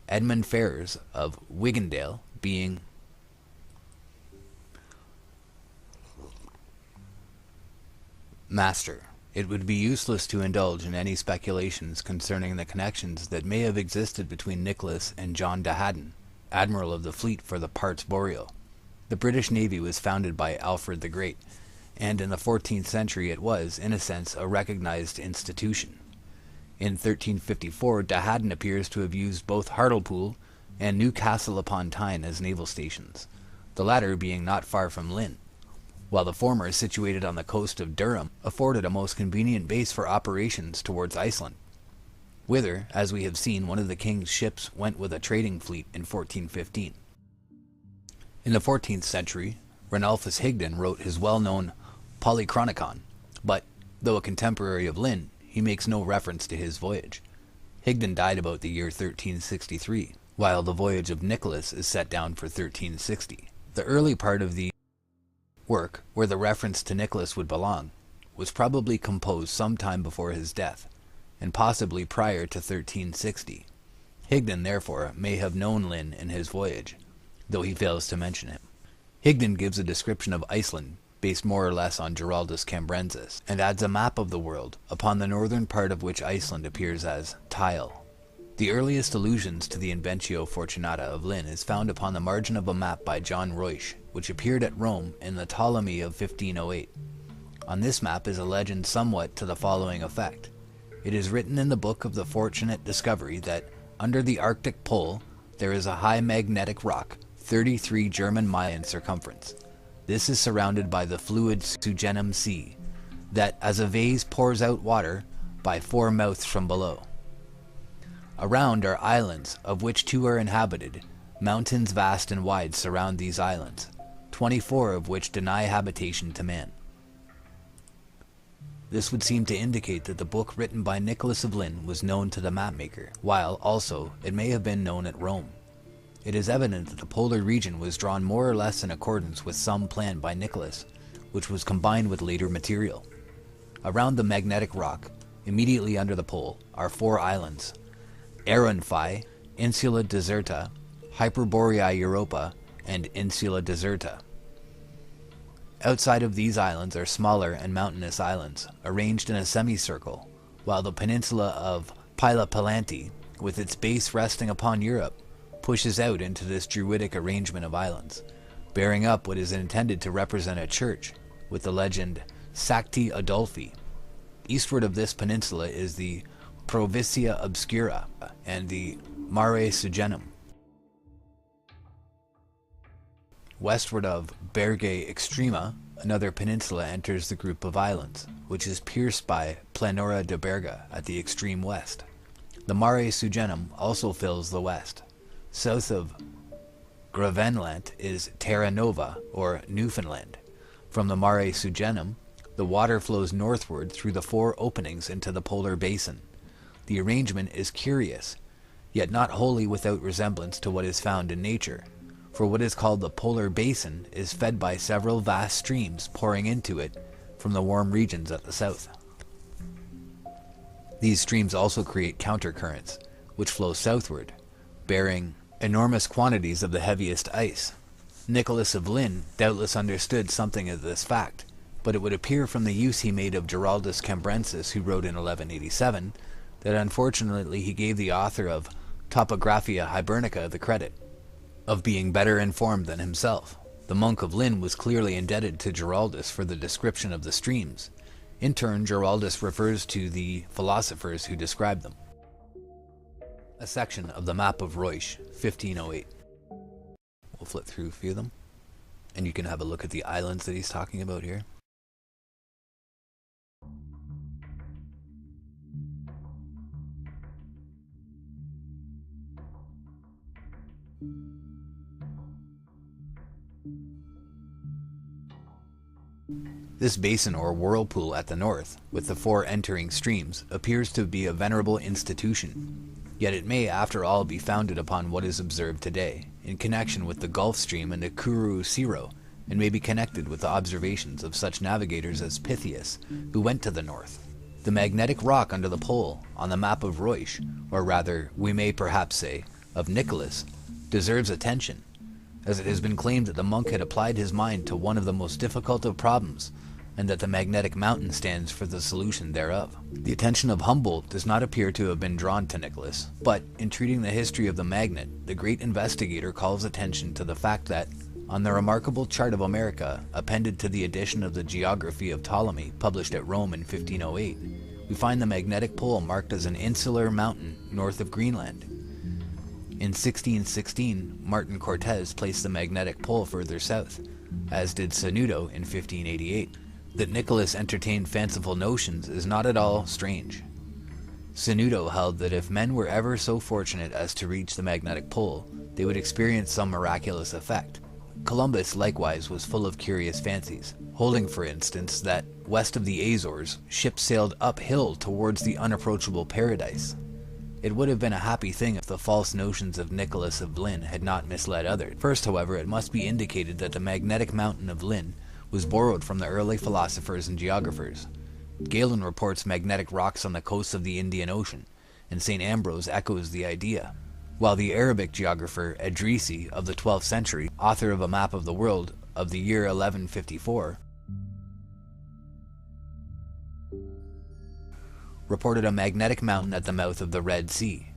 Edmund Ferrers of Wiggindale being master. It would be useless to indulge in any speculations concerning the connections that may have existed between Nicholas and John de Haddon, admiral of the fleet for the Parts Boreal. The British Navy was founded by Alfred the Great, and in the 14th century it was, in a sense, a recognized institution. In 1354, de Haddon appears to have used both Hartlepool and Newcastle upon Tyne as naval stations, the latter being not far from Lynne, while the former, situated on the coast of Durham, afforded a most convenient base for operations towards Iceland, whither, as we have seen, one of the king's ships went with a trading fleet in 1415. In the 14th century, Ranulphus Higden wrote his well-known Polychronicon, but, though a contemporary of Lynne, he makes no reference to his voyage. Higden died about the year 1363, while the voyage of Nicholas is set down for 1360. The early part of the work, where the reference to Nicholas would belong, was probably composed some time before his death, and possibly prior to 1360. Higden, therefore, may have known Lynne in his voyage, though he fails to mention him. Higden gives a description of Iceland, based more or less on Giraldus Cambrensis, and adds a map of the world, upon the northern part of which Iceland appears as tile. The earliest allusions to the Inventio Fortunatae of Lynne is found upon the margin of a map by John Ruysch, which appeared at Rome in the Ptolemy of 1508. On this map is a legend somewhat to the following effect. It is written in the book of the Fortunate Discovery that, under the Arctic Pole, there is a high magnetic rock, 33 German miles in circumference. This is surrounded by the fluid Sugenum Sea, that as a vase pours out water by 4 mouths from below. Around are islands, of which 2 are inhabited. Mountains vast and wide surround these islands, 24 of which deny habitation to man. This would seem to indicate that the book written by Nicholas of Lynne was known to the mapmaker, while, also, it may have been known at Rome. It is evident that the polar region was drawn more or less in accordance with some plan by Nicholas, which was combined with later material. Around the magnetic rock, immediately under the pole, are 4 islands: Aeronfi, Insula Deserta, Hyperboreae Europa, and Insula Deserta. Outside of these islands are smaller and mountainous islands, arranged in a semicircle, while the peninsula of Pylopalanti, with its base resting upon Europe, pushes out into this druidic arrangement of islands, bearing up what is intended to represent a church, with the legend Sancti Adolphi. Eastward of this peninsula is the Provincia Obscura and the Mare Sugenum. Westward of Berge Extrema another peninsula enters the group of islands, which is pierced by Planura de Berga at the extreme west. The Mare Sugenum also fills the west. South of Gravenland is Terra Nova, or Newfoundland. From the Mare Sugenum, the water flows northward through the 4 openings into the polar basin. The arrangement is curious, yet not wholly without resemblance to what is found in nature, for what is called the polar basin is fed by several vast streams pouring into it from the warm regions at the south. These streams also create countercurrents, which flow southward, bearing enormous quantities of the heaviest ice. Nicholas of Lynne doubtless understood something of this fact, but it would appear from the use he made of Giraldus Cambrensis, who wrote in 1187, that unfortunately he gave the author of Topographia Hibernica the credit of being better informed than himself. The monk of Lynne was clearly indebted to Giraldus for the description of the streams. In turn, Giraldus refers to the philosophers who described them. A section of the map of Ruysch, 1508. We'll flip through a few of them, and you can have a look at the islands that he's talking about here. This basin or whirlpool at the north, with the 4 entering streams, appears to be a venerable institution. Yet it may, after all, be founded upon what is observed today, in connection with the Gulf Stream and the Kuru Siro, and may be connected with the observations of such navigators as Pytheas, who went to the north. The magnetic rock under the pole, on the map of Ruysch, or rather, we may perhaps say, of Nicholas, deserves attention, as it has been claimed that the monk had applied his mind to one of the most difficult of problems, and that the magnetic mountain stands for the solution thereof. The attention of Humboldt does not appear to have been drawn to Nicholas, but in treating the history of the magnet, the great investigator calls attention to the fact that, on the remarkable chart of America, appended to the edition of the Geography of Ptolemy, published at Rome in 1508, we find the magnetic pole marked as an insular mountain north of Greenland. In 1616, Martin Cortez placed the magnetic pole further south, as did Sanudo in 1588. That Nicholas entertained fanciful notions is not at all strange. Sanudo held that if men were ever so fortunate as to reach the magnetic pole, they would experience some miraculous effect. Columbus likewise was full of curious fancies, holding for instance that, west of the Azores, ships sailed uphill towards the unapproachable paradise. It would have been a happy thing if the false notions of Nicholas of Lynne had not misled others. First, however, it must be indicated that the magnetic mountain of Lynne was borrowed from the early philosophers and geographers. Galen reports magnetic rocks on the coasts of the Indian Ocean, and St. Ambrose echoes the idea, while the Arabic geographer Edrisi of the 12th century, author of a map of the world of the year 1154, reported a magnetic mountain at the mouth of the Red Sea.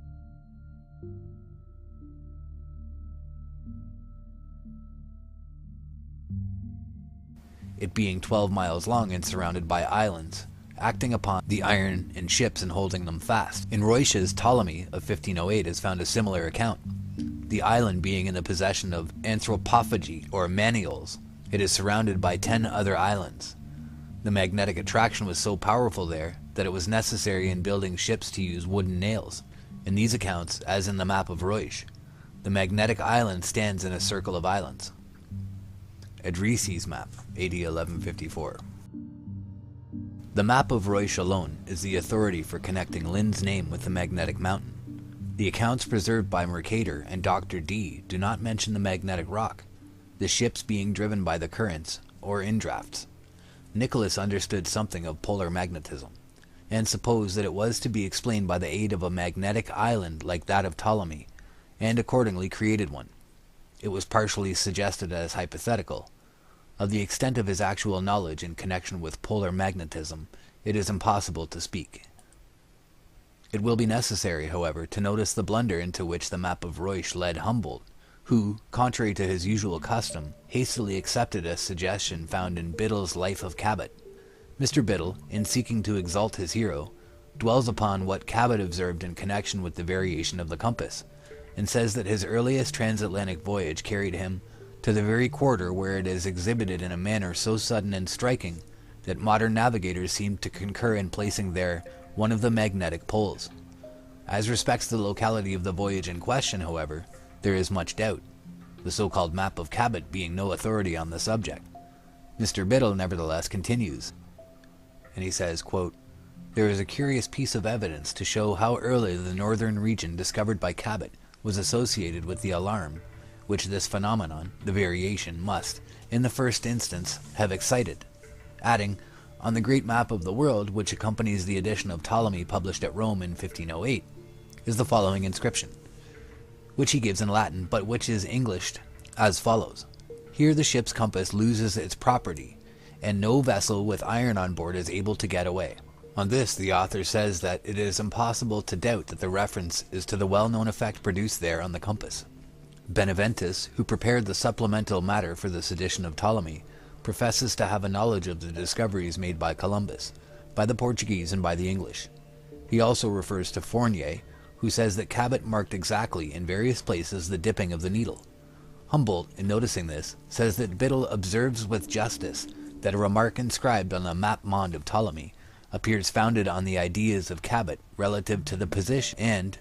It being 12 miles long and surrounded by islands, acting upon the iron in ships and holding them fast. In Ruysch's Ptolemy of 1508 is found a similar account. The island being in the possession of anthropophagi, or manioles, it is surrounded by 10 other islands. The magnetic attraction was so powerful there that it was necessary in building ships to use wooden nails. In these accounts, as in the map of Ruysch, the magnetic island stands in a circle of islands. Edrisi's map, AD 1154. The map of Ruysch alone is the authority for connecting Lynne's name with the magnetic mountain. The accounts preserved by Mercator and Dr. D do not mention the magnetic rock, the ships being driven by the currents, or in drafts. Nicholas understood something of polar magnetism, and supposed that it was to be explained by the aid of a magnetic island like that of Ptolemy, and accordingly created one. It was partially suggested as hypothetical. Of the extent of his actual knowledge in connection with polar magnetism, it is impossible to speak. It will be necessary, however, to notice the blunder into which the map of Ruysch led Humboldt, who, contrary to his usual custom, hastily accepted a suggestion found in Biddle's Life of Cabot. Mr. Biddle, in seeking to exalt his hero, dwells upon what Cabot observed in connection with the variation of the compass, and says that his earliest transatlantic voyage carried him to the very quarter where it is exhibited in a manner so sudden and striking that modern navigators seem to concur in placing there one of the magnetic poles. As respects the locality of the voyage in question, however, there is much doubt, the so-called map of Cabot being no authority on the subject. Mr. Biddle nevertheless continues, and he says, quote, "There is a curious piece of evidence to show how early the northern region discovered by Cabot was associated with the alarm which this phenomenon, the variation, must, in the first instance, have excited," adding, "On the great map of the world which accompanies the edition of Ptolemy published at Rome in 1508, is the following inscription, which he gives in Latin, but which is Englished as follows: Here the ship's compass loses its property, and no vessel with iron on board is able to get away." On this, the author says that it is impossible to doubt that the reference is to the well-known effect produced there on the compass. Beneventus, who prepared the supplemental matter for this edition of Ptolemy, professes to have a knowledge of the discoveries made by Columbus, by the Portuguese and by the English. He also refers to Fournier, who says that Cabot marked exactly in various places the dipping of the needle. Humboldt, in noticing this, says that Biddle observes with justice that a remark inscribed on the map monde of Ptolemy appears founded on the ideas of Cabot relative to the position and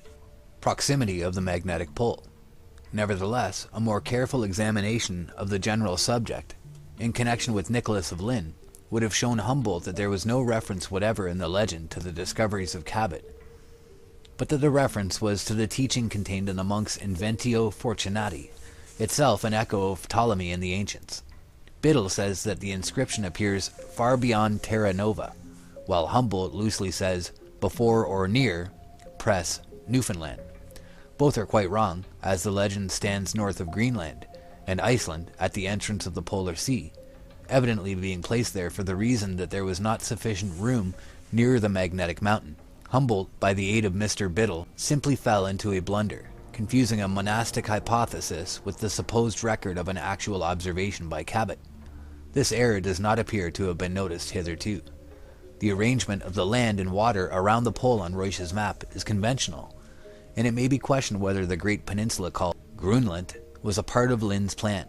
proximity of the magnetic pole. Nevertheless, a more careful examination of the general subject, in connection with Nicholas of Lynne, would have shown Humboldt that there was no reference whatever in the legend to the discoveries of Cabot, but that the reference was to the teaching contained in the monk's Inventio Fortunatae, itself an echo of Ptolemy and the ancients. Biddle says that the inscription appears far beyond Terra Nova, while Humboldt loosely says before or near Press, Newfoundland. Both are quite wrong, as the legend stands north of Greenland, and Iceland at the entrance of the Polar Sea, evidently being placed there for the reason that there was not sufficient room near the magnetic mountain. Humboldt, by the aid of Mr. Biddle, simply fell into a blunder, confusing a monastic hypothesis with the supposed record of an actual observation by Cabot. This error does not appear to have been noticed hitherto. The arrangement of the land and water around the pole on Ruysch's map is conventional, and it may be questioned whether the great peninsula called Grönland was a part of Lynne's plan.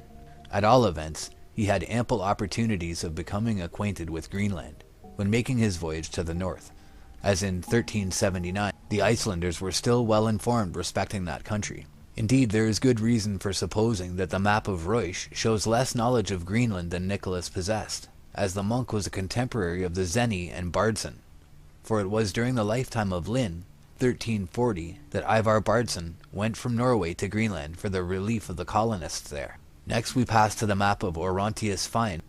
At all events, he had ample opportunities of becoming acquainted with Greenland when making his voyage to the north, as in 1379 the Icelanders were still well informed respecting that country. Indeed, there is good reason for supposing that the map of Ruysch shows less knowledge of Greenland than Nicholas possessed, as the monk was a contemporary of the Zeni and Bardson, for it was during the lifetime of Lynne, 1340, that Ivar Bardson went from Norway to Greenland for the relief of the colonists there. Next we pass to the map of Orontius Fine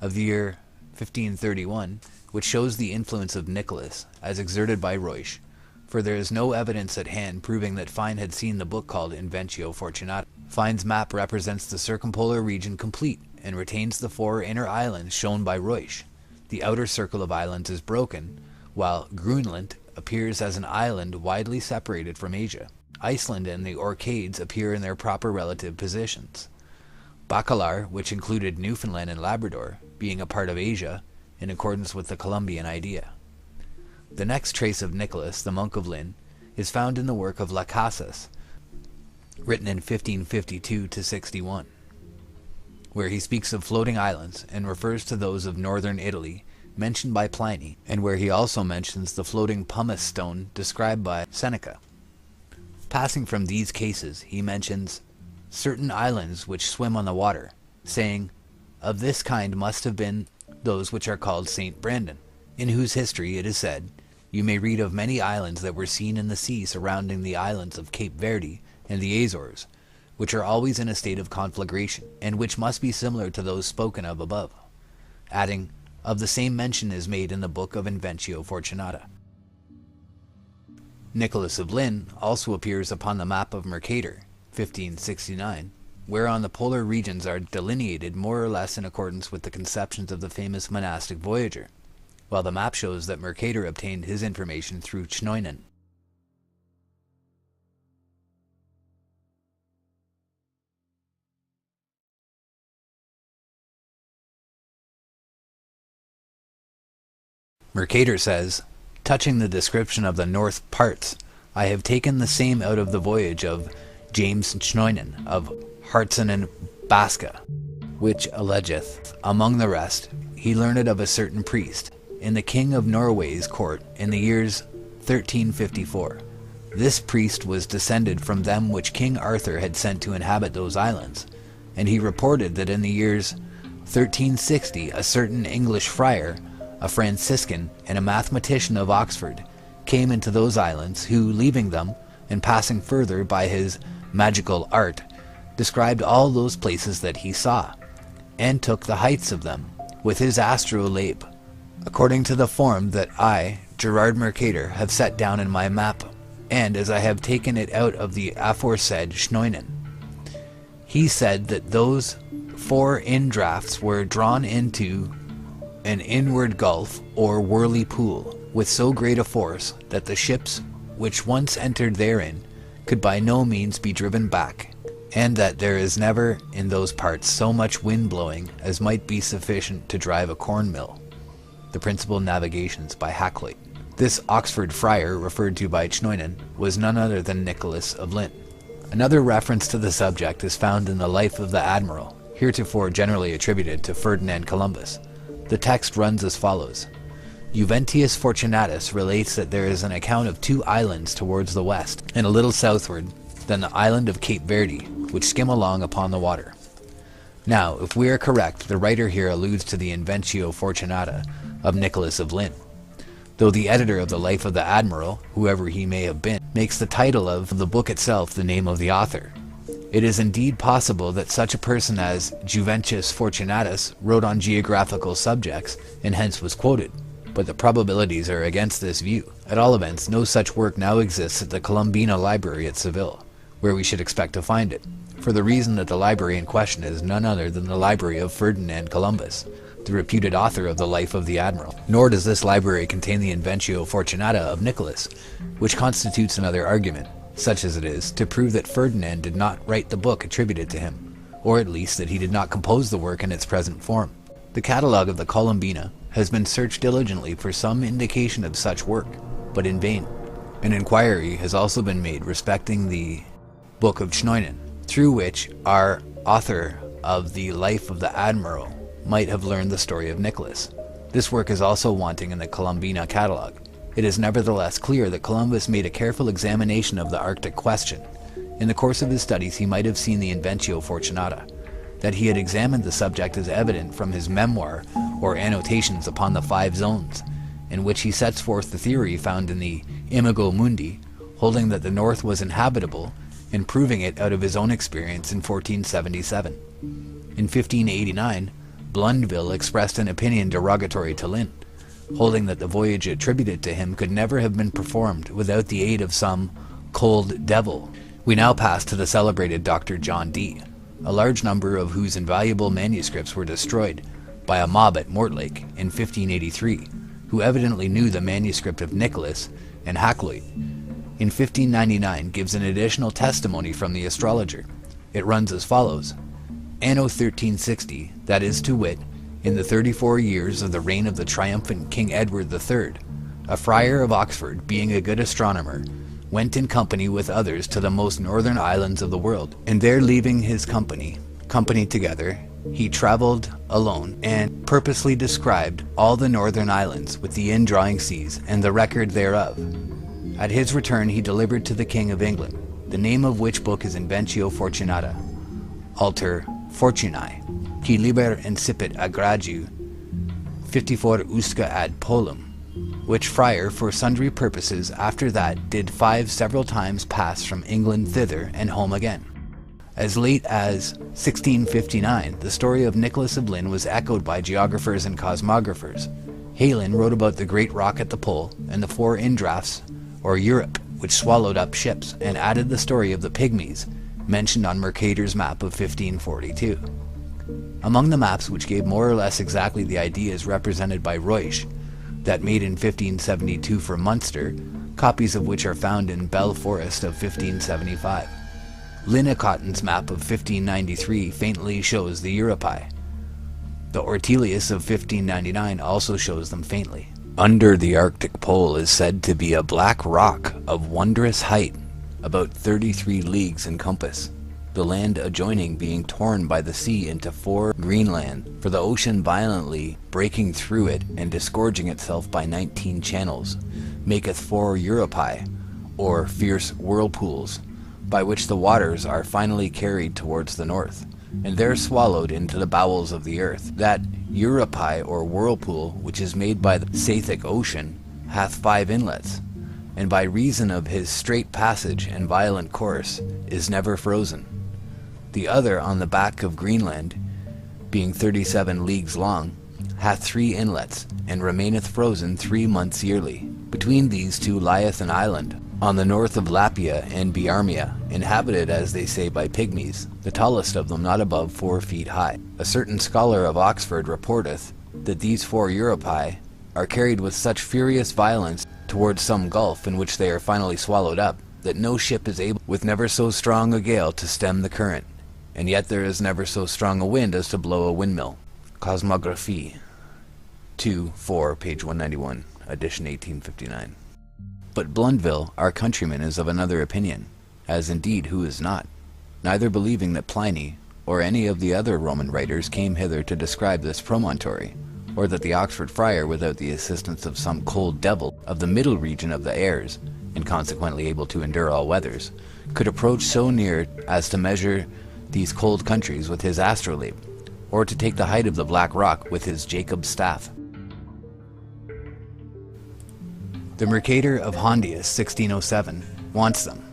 of the year 1531, which shows the influence of Nicholas as exerted by Ruysch, for there is no evidence at hand proving that Fine had seen the book called Inventio Fortunatae. Fine's map represents the circumpolar region complete and retains the 4 inner islands shown by Ruysch. The outer circle of islands is broken, while Grönland appears as an island widely separated from Asia. Iceland and the Orcades appear in their proper relative positions. Bacalar, which included Newfoundland and Labrador, being a part of Asia, in accordance with the Columbian idea. The next trace of Nicholas, the monk of Lynne, is found in the work of Las, written in 1552-61, where he speaks of floating islands and refers to those of northern Italy mentioned by Pliny, and where he also mentions the floating pumice stone described by Seneca. Passing from these cases, he mentions certain islands which swim on the water, saying, "Of this kind must have been those which are called St. Brandon, in whose history, it is said, you may read of many islands that were seen in the sea surrounding the islands of Cape Verde and the Azores, which are always in a state of conflagration, and which must be similar to those spoken of above," adding, "Of the same mention is made in the book of Inventio Fortunatae." Nicholas of Lynne also appears upon the map of Mercator, 1569, whereon the polar regions are delineated more or less in accordance with the conceptions of the famous monastic voyager, while the map shows that Mercator obtained his information through Cnoynen. Mercator says, "Touching the description of the north parts, I have taken the same out of the voyage of James Cnoynen of Hartson and Basca, which allegeth, among the rest, he learned of a certain priest, in the king of Norway's court in the years 1354. This priest was descended from them which King Arthur had sent to inhabit those islands, and he reported that in the years 1360 a certain English friar, a Franciscan, and a mathematician of Oxford, came into those islands, who, leaving them, and passing further by his magical art, described all those places that he saw, and took the heights of them, with his astrolabe, according to the form that I, Gerard Mercator, have set down in my map, and as I have taken it out of the aforesaid Cnoynen. He said that those 4 indrafts were drawn into an inward gulf or whirly pool, with so great a force that the ships which once entered therein could by no means be driven back, and that there is never in those parts so much wind blowing as might be sufficient to drive a corn mill. The Principal Navigations by Hakluyt. This Oxford friar, referred to by Cnoynen, was none other than Nicholas of Lynne. Another reference to the subject is found in the Life of the Admiral, heretofore generally attributed to Ferdinand Columbus. The text runs as follows. Inventio Fortunatae relates that there is an account of 2 islands towards the west, and a little southward, than the island of Cape Verde, which skim along upon the water. Now, if we are correct, the writer here alludes to the Inventio Fortunatae of Nicholas of Lynne, though the editor of the Life of the Admiral, whoever he may have been, makes the title of the book itself the name of the author. It is indeed possible that such a person as Juventius Fortunatus wrote on geographical subjects, and hence was quoted, but the probabilities are against this view. At all events, no such work now exists at the Columbina Library at Seville, where we should expect to find it, for the reason that the library in question is none other than the library of Ferdinand Columbus, the reputed author of the Life of the Admiral. Nor does this library contain the Inventio Fortunata of Nicholas, which constitutes another argument, such as it is, to prove that Ferdinand did not write the book attributed to him, or at least that he did not compose the work in its present form. The catalogue of the Columbina has been searched diligently for some indication of such work, but in vain. An inquiry has also been made respecting the Book of Cnoynen, through which our author of the Life of the Admiral might have learned the story of Nicholas. This work is also wanting in the Columbina catalogue. It is nevertheless clear that Columbus made a careful examination of the Arctic question. In the course of his studies he might have seen the Inventio Fortunata. That he had examined the subject is evident from his memoir or annotations upon the 5 zones, in which he sets forth the theory found in the Imago Mundi, holding that the north was inhabitable, and proving it out of his own experience in 1477. In 1589, Blundeville expressed an opinion derogatory to Lynne, holding that the voyage attributed to him could never have been performed without the aid of some cold devil. We now pass to the celebrated Dr. John Dee, a large number of whose invaluable manuscripts were destroyed by a mob at Mortlake in 1583, who evidently knew the manuscript of Nicholas and Hakluyt. In 1599 gives an additional testimony from the astrologer. It runs as follows. Anno 1360, that is to wit, in the 34 years of the reign of the triumphant King Edward III, a friar of Oxford, being a good astronomer, went in company with others to the most northern islands of the world, and there leaving his company together, he travelled alone, and purposely described all the northern islands with the indrawing seas, and the record thereof. At his return he delivered to the King of England, the name of which book is Inventio Fortunata, alter Fortunae, qui liber incipit agradiu 54 usque ad polum, which friar for sundry purposes after that did 5 several times pass from England thither and home again. As late as 1659, the story of Nicholas of Lynne was echoed by geographers and cosmographers. Heylin wrote about the great rock at the pole and the 4 indrafts, or Europe, which swallowed up ships, and added the story of the Pygmies, mentioned on Mercator's map of 1542. Among the maps which gave more or less exactly the ideas represented by Ruysch, that made in 1572 for Munster, copies of which are found in Bell Forest of 1575. Linacotton's map of 1593 faintly shows the Europae. The Ortelius of 1599 also shows them faintly. Under the Arctic pole is said to be a black rock of wondrous height, about 33 leagues in compass. the land adjoining being torn by the sea into 4 Greenland, for the ocean violently breaking through it and disgorging itself by 19 channels, maketh 4 Europae, or fierce whirlpools, by which the waters are finally carried towards the north, and there swallowed into the bowels of the earth. That Europae, or whirlpool, which is made by the Sathic Ocean, hath 5 inlets, and by reason of his straight passage and violent course is never frozen. The other on the back of Greenland, being 37 leagues long, hath 3 inlets, and remaineth frozen 3 months yearly. Between these two lieth an island, on the north of Lapia and Biarmia, inhabited, as they say, by pygmies, the tallest of them not above 4 feet high. A certain scholar of Oxford reporteth that these 4 Europae are carried with such furious violence towards some gulf in which they are finally swallowed up, that no ship is able, with never so strong a gale, to stem the current, and yet there is never so strong a wind as to blow a windmill. Cosmographie 2-4, page 191, edition 1859. But Blundeville, our countryman, is of another opinion, as indeed who is not, neither believing that Pliny, or any of the other Roman writers, came hither to describe this promontory, or that the Oxford friar, without the assistance of some cold devil of the middle region of the airs, and consequently able to endure all weathers, could approach so near as to measure these cold countries with his astrolabe, or to take the height of the Black Rock with his Jacob's staff. The Mercator of Hondius, 1607, wants them,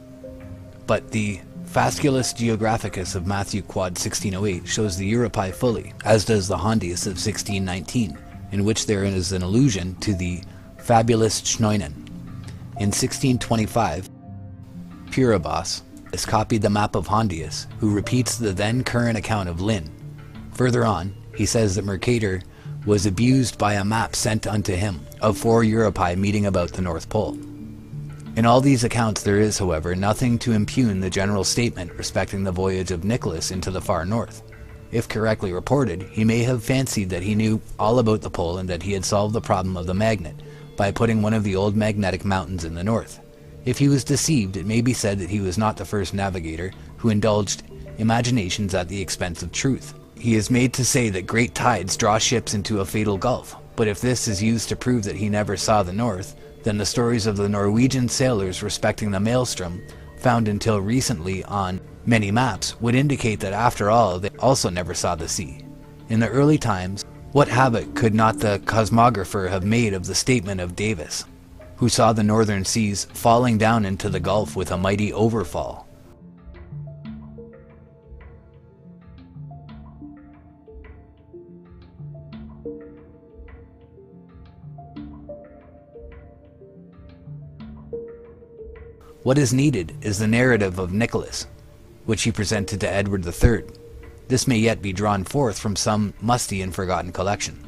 but the Fasculus Geographicus of Matthew Quad 1608 shows the Europae fully, as does the Hondius of 1619, in which there is an allusion to the fabulous Cnoynen. In 1625, Puribas has copied the map of Hondius, who repeats the then current account of Lynne. Further on, he says that Mercator was abused by a map sent unto him of 4 Europae meeting about the North Pole. In all these accounts there is, however, nothing to impugn the general statement respecting the voyage of Nicholas into the far north. If correctly reported, he may have fancied that he knew all about the pole and that he had solved the problem of the magnet by putting one of the old magnetic mountains in the north. If he was deceived, it may be said that he was not the first navigator who indulged imaginations at the expense of truth. He is made to say that great tides draw ships into a fatal gulf, but if this is used to prove that he never saw the north, then the stories of the Norwegian sailors respecting the maelstrom, found until recently on many maps, would indicate that after all they also never saw the sea. In the early times, what havoc could not the cosmographer have made of the statement of Davis, who saw the northern seas falling down into the gulf with a mighty overfall? What is needed is the narrative of Nicholas, which he presented to Edward III. This may yet be drawn forth from some musty and forgotten collection.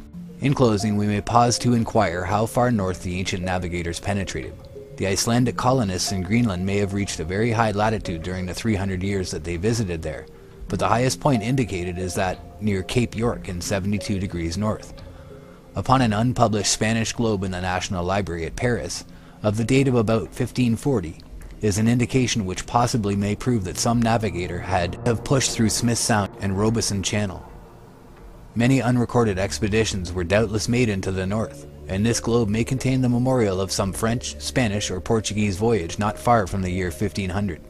In closing, we may pause to inquire how far north the ancient navigators penetrated. The Icelandic colonists in Greenland may have reached a very high latitude during the 300 years that they visited there, but the highest point indicated is that near Cape York in 72 degrees north. Upon an unpublished Spanish globe in the National Library at Paris, of the date of about 1540, is an indication which possibly may prove that some navigator have pushed through Smith Sound and Robeson Channel. Many unrecorded expeditions were doubtless made into the north, and this globe may contain the memorial of some French, Spanish, or Portuguese voyage not far from the year 1500.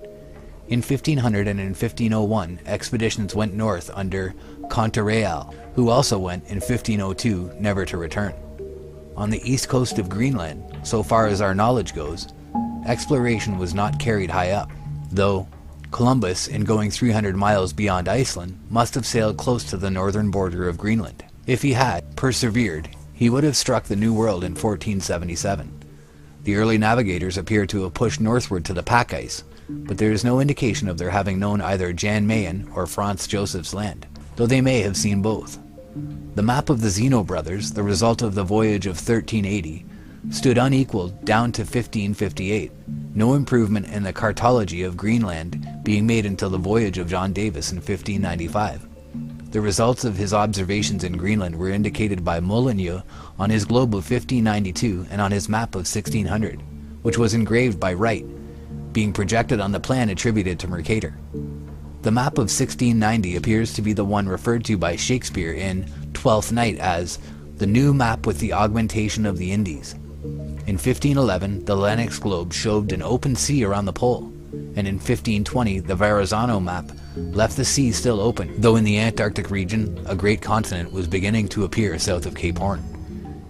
In 1500 and in 1501, expeditions went north under Contarreal, who also went in 1502, never to return. On the east coast of Greenland, so far as our knowledge goes, exploration was not carried high up, though Columbus, in going 300 miles beyond Iceland, must have sailed close to the northern border of Greenland. If he had persevered, he would have struck the New World in 1477. The early navigators appear to have pushed northward to the pack ice, but there is no indication of their having known either Jan Mayen or Franz Joseph's land, though they may have seen both. The map of the Zeno brothers, the result of the voyage of 1380, stood unequaled down to 1558, no improvement in the cartology of Greenland being made until the voyage of John Davis in 1595. The results of his observations in Greenland were indicated by Molyneux on his globe of 1592 and on his map of 1600, which was engraved by Wright, being projected on the plan attributed to Mercator. The map of 1690 appears to be the one referred to by Shakespeare in Twelfth Night as the new map with the augmentation of the Indies. In 1511, the Lennox globe showed an open sea around the pole, and in 1520, the Verrazano map left the sea still open, though in the Antarctic region, a great continent was beginning to appear south of Cape Horn.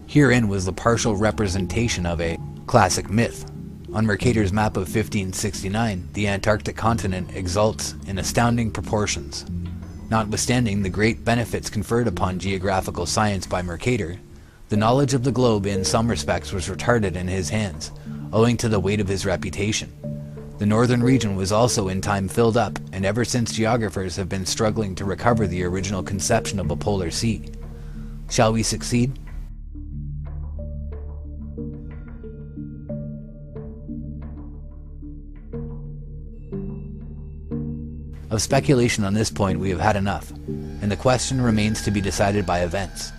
Herein was the partial representation of a classic myth. On Mercator's map of 1569, the Antarctic continent exalts in astounding proportions. Notwithstanding the great benefits conferred upon geographical science by Mercator, the knowledge of the globe in some respects was retarded in his hands, owing to the weight of his reputation. The northern region was also in time filled up, and ever since geographers have been struggling to recover the original conception of a polar sea. Shall we succeed? Of speculation on this point we have had enough, and the question remains to be decided by events.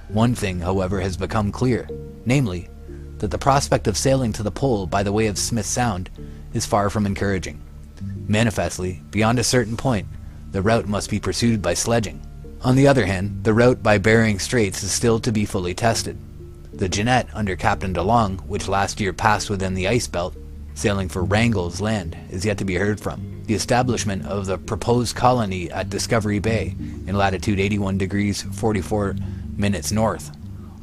One thing, however, has become clear, namely, that the prospect of sailing to the pole by the way of Smith Sound is far from encouraging. Manifestly, beyond a certain point, the route must be pursued by sledging. On the other hand, the route by Bering Straits is still to be fully tested. The Jeannette under Captain de Long, which last year passed within the ice belt, sailing for Wrangell's Land, is yet to be heard from. The establishment of the proposed colony at Discovery Bay in latitude 81 degrees 44 minutes north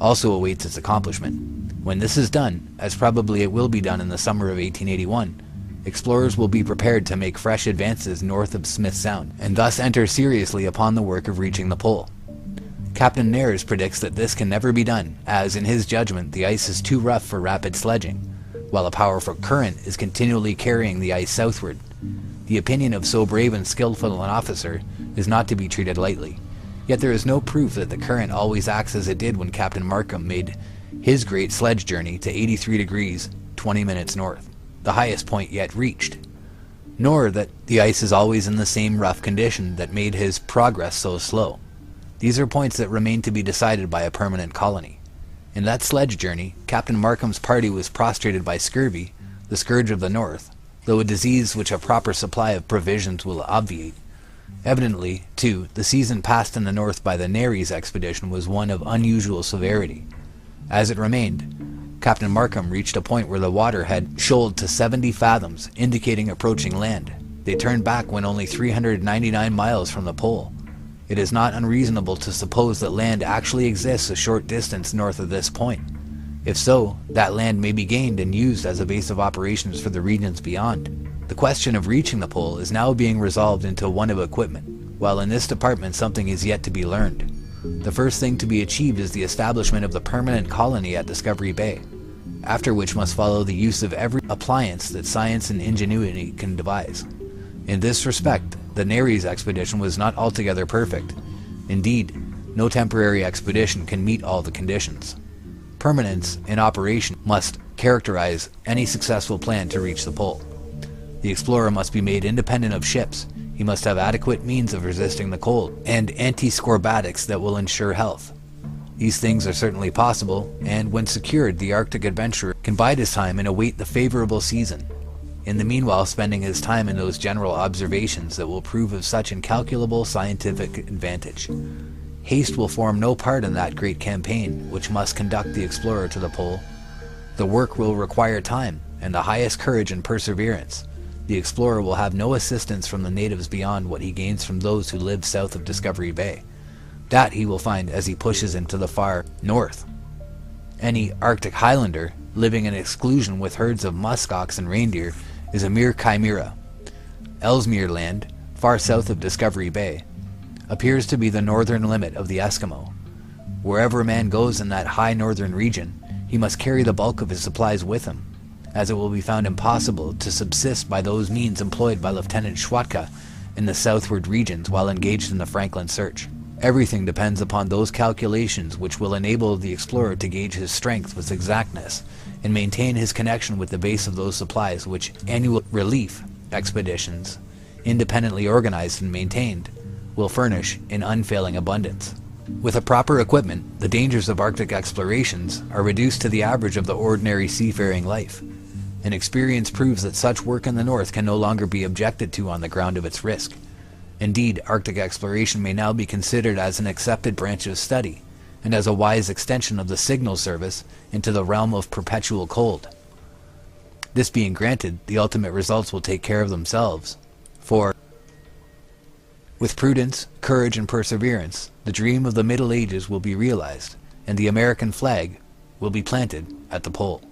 also awaits its accomplishment. When this is done, as probably it will be done in the summer of 1881, explorers will be prepared to make fresh advances north of Smith Sound, and thus enter seriously upon the work of reaching the pole. Captain Nares predicts that this can never be done, as in his judgment the ice is too rough for rapid sledging, while a powerful current is continually carrying the ice southward. The opinion of so brave and skillful an officer is not to be treated lightly, yet there is no proof that the current always acts as it did when Captain Markham made his great sledge journey to 83 degrees 20 minutes north, the highest point yet reached, nor that the ice is always in the same rough condition that made his progress so slow. These are points that remain to be decided by a permanent colony. In that sledge journey, Captain Markham's party was prostrated by scurvy, the scourge of the north, though a disease which a proper supply of provisions will obviate. Evidently, too, the season passed in the north by the Nares expedition was one of unusual severity. As it remained, Captain Markham reached a point where the water had shoaled to 70 fathoms, indicating approaching land. They turned back when only 399 miles from the pole. It is not unreasonable to suppose that land actually exists a short distance north of this point. If so, that land may be gained and used as a base of operations for the regions beyond. The question of reaching the pole is now being resolved into one of equipment, while in this department something is yet to be learned. The first thing to be achieved is the establishment of the permanent colony at Discovery Bay, after which must follow the use of every appliance that science and ingenuity can devise. In this respect, the Nares expedition was not altogether perfect. Indeed, no temporary expedition can meet all the conditions. Permanence in operation must characterize any successful plan to reach the pole. The explorer must be made independent of ships. He must have adequate means of resisting the cold, and anti-scorbatics that will ensure health. These things are certainly possible, and when secured, the Arctic adventurer can bide his time and await the favorable season, in the meanwhile spending his time in those general observations that will prove of such incalculable scientific advantage. Haste will form no part in that great campaign which must conduct the explorer to the pole. The work will require time, and the highest courage and perseverance. The explorer will have no assistance from the natives beyond what he gains from those who live south of Discovery Bay. That he will find as he pushes into the far north. Any Arctic Highlander, living in exclusion with herds of muskox and reindeer, is a mere chimera. Ellesmere Land, far south of Discovery Bay, appears to be the northern limit of the Eskimo. Wherever a man goes in that high northern region, he must carry the bulk of his supplies with him, as it will be found impossible to subsist by those means employed by Lieutenant Schwatka in the southward regions while engaged in the Franklin search. Everything depends upon those calculations which will enable the explorer to gauge his strength with exactness and maintain his connection with the base of those supplies which annual relief expeditions, independently organized and maintained, will furnish in unfailing abundance. With a proper equipment, the dangers of Arctic explorations are reduced to the average of the ordinary seafaring life, and experience proves that such work in the north can no longer be objected to on the ground of its risk. Indeed, Arctic exploration may now be considered as an accepted branch of study, and as a wise extension of the signal service into the realm of perpetual cold. This being granted, the ultimate results will take care of themselves, for with prudence, courage, and perseverance, the dream of the Middle Ages will be realized, and the American flag will be planted at the pole.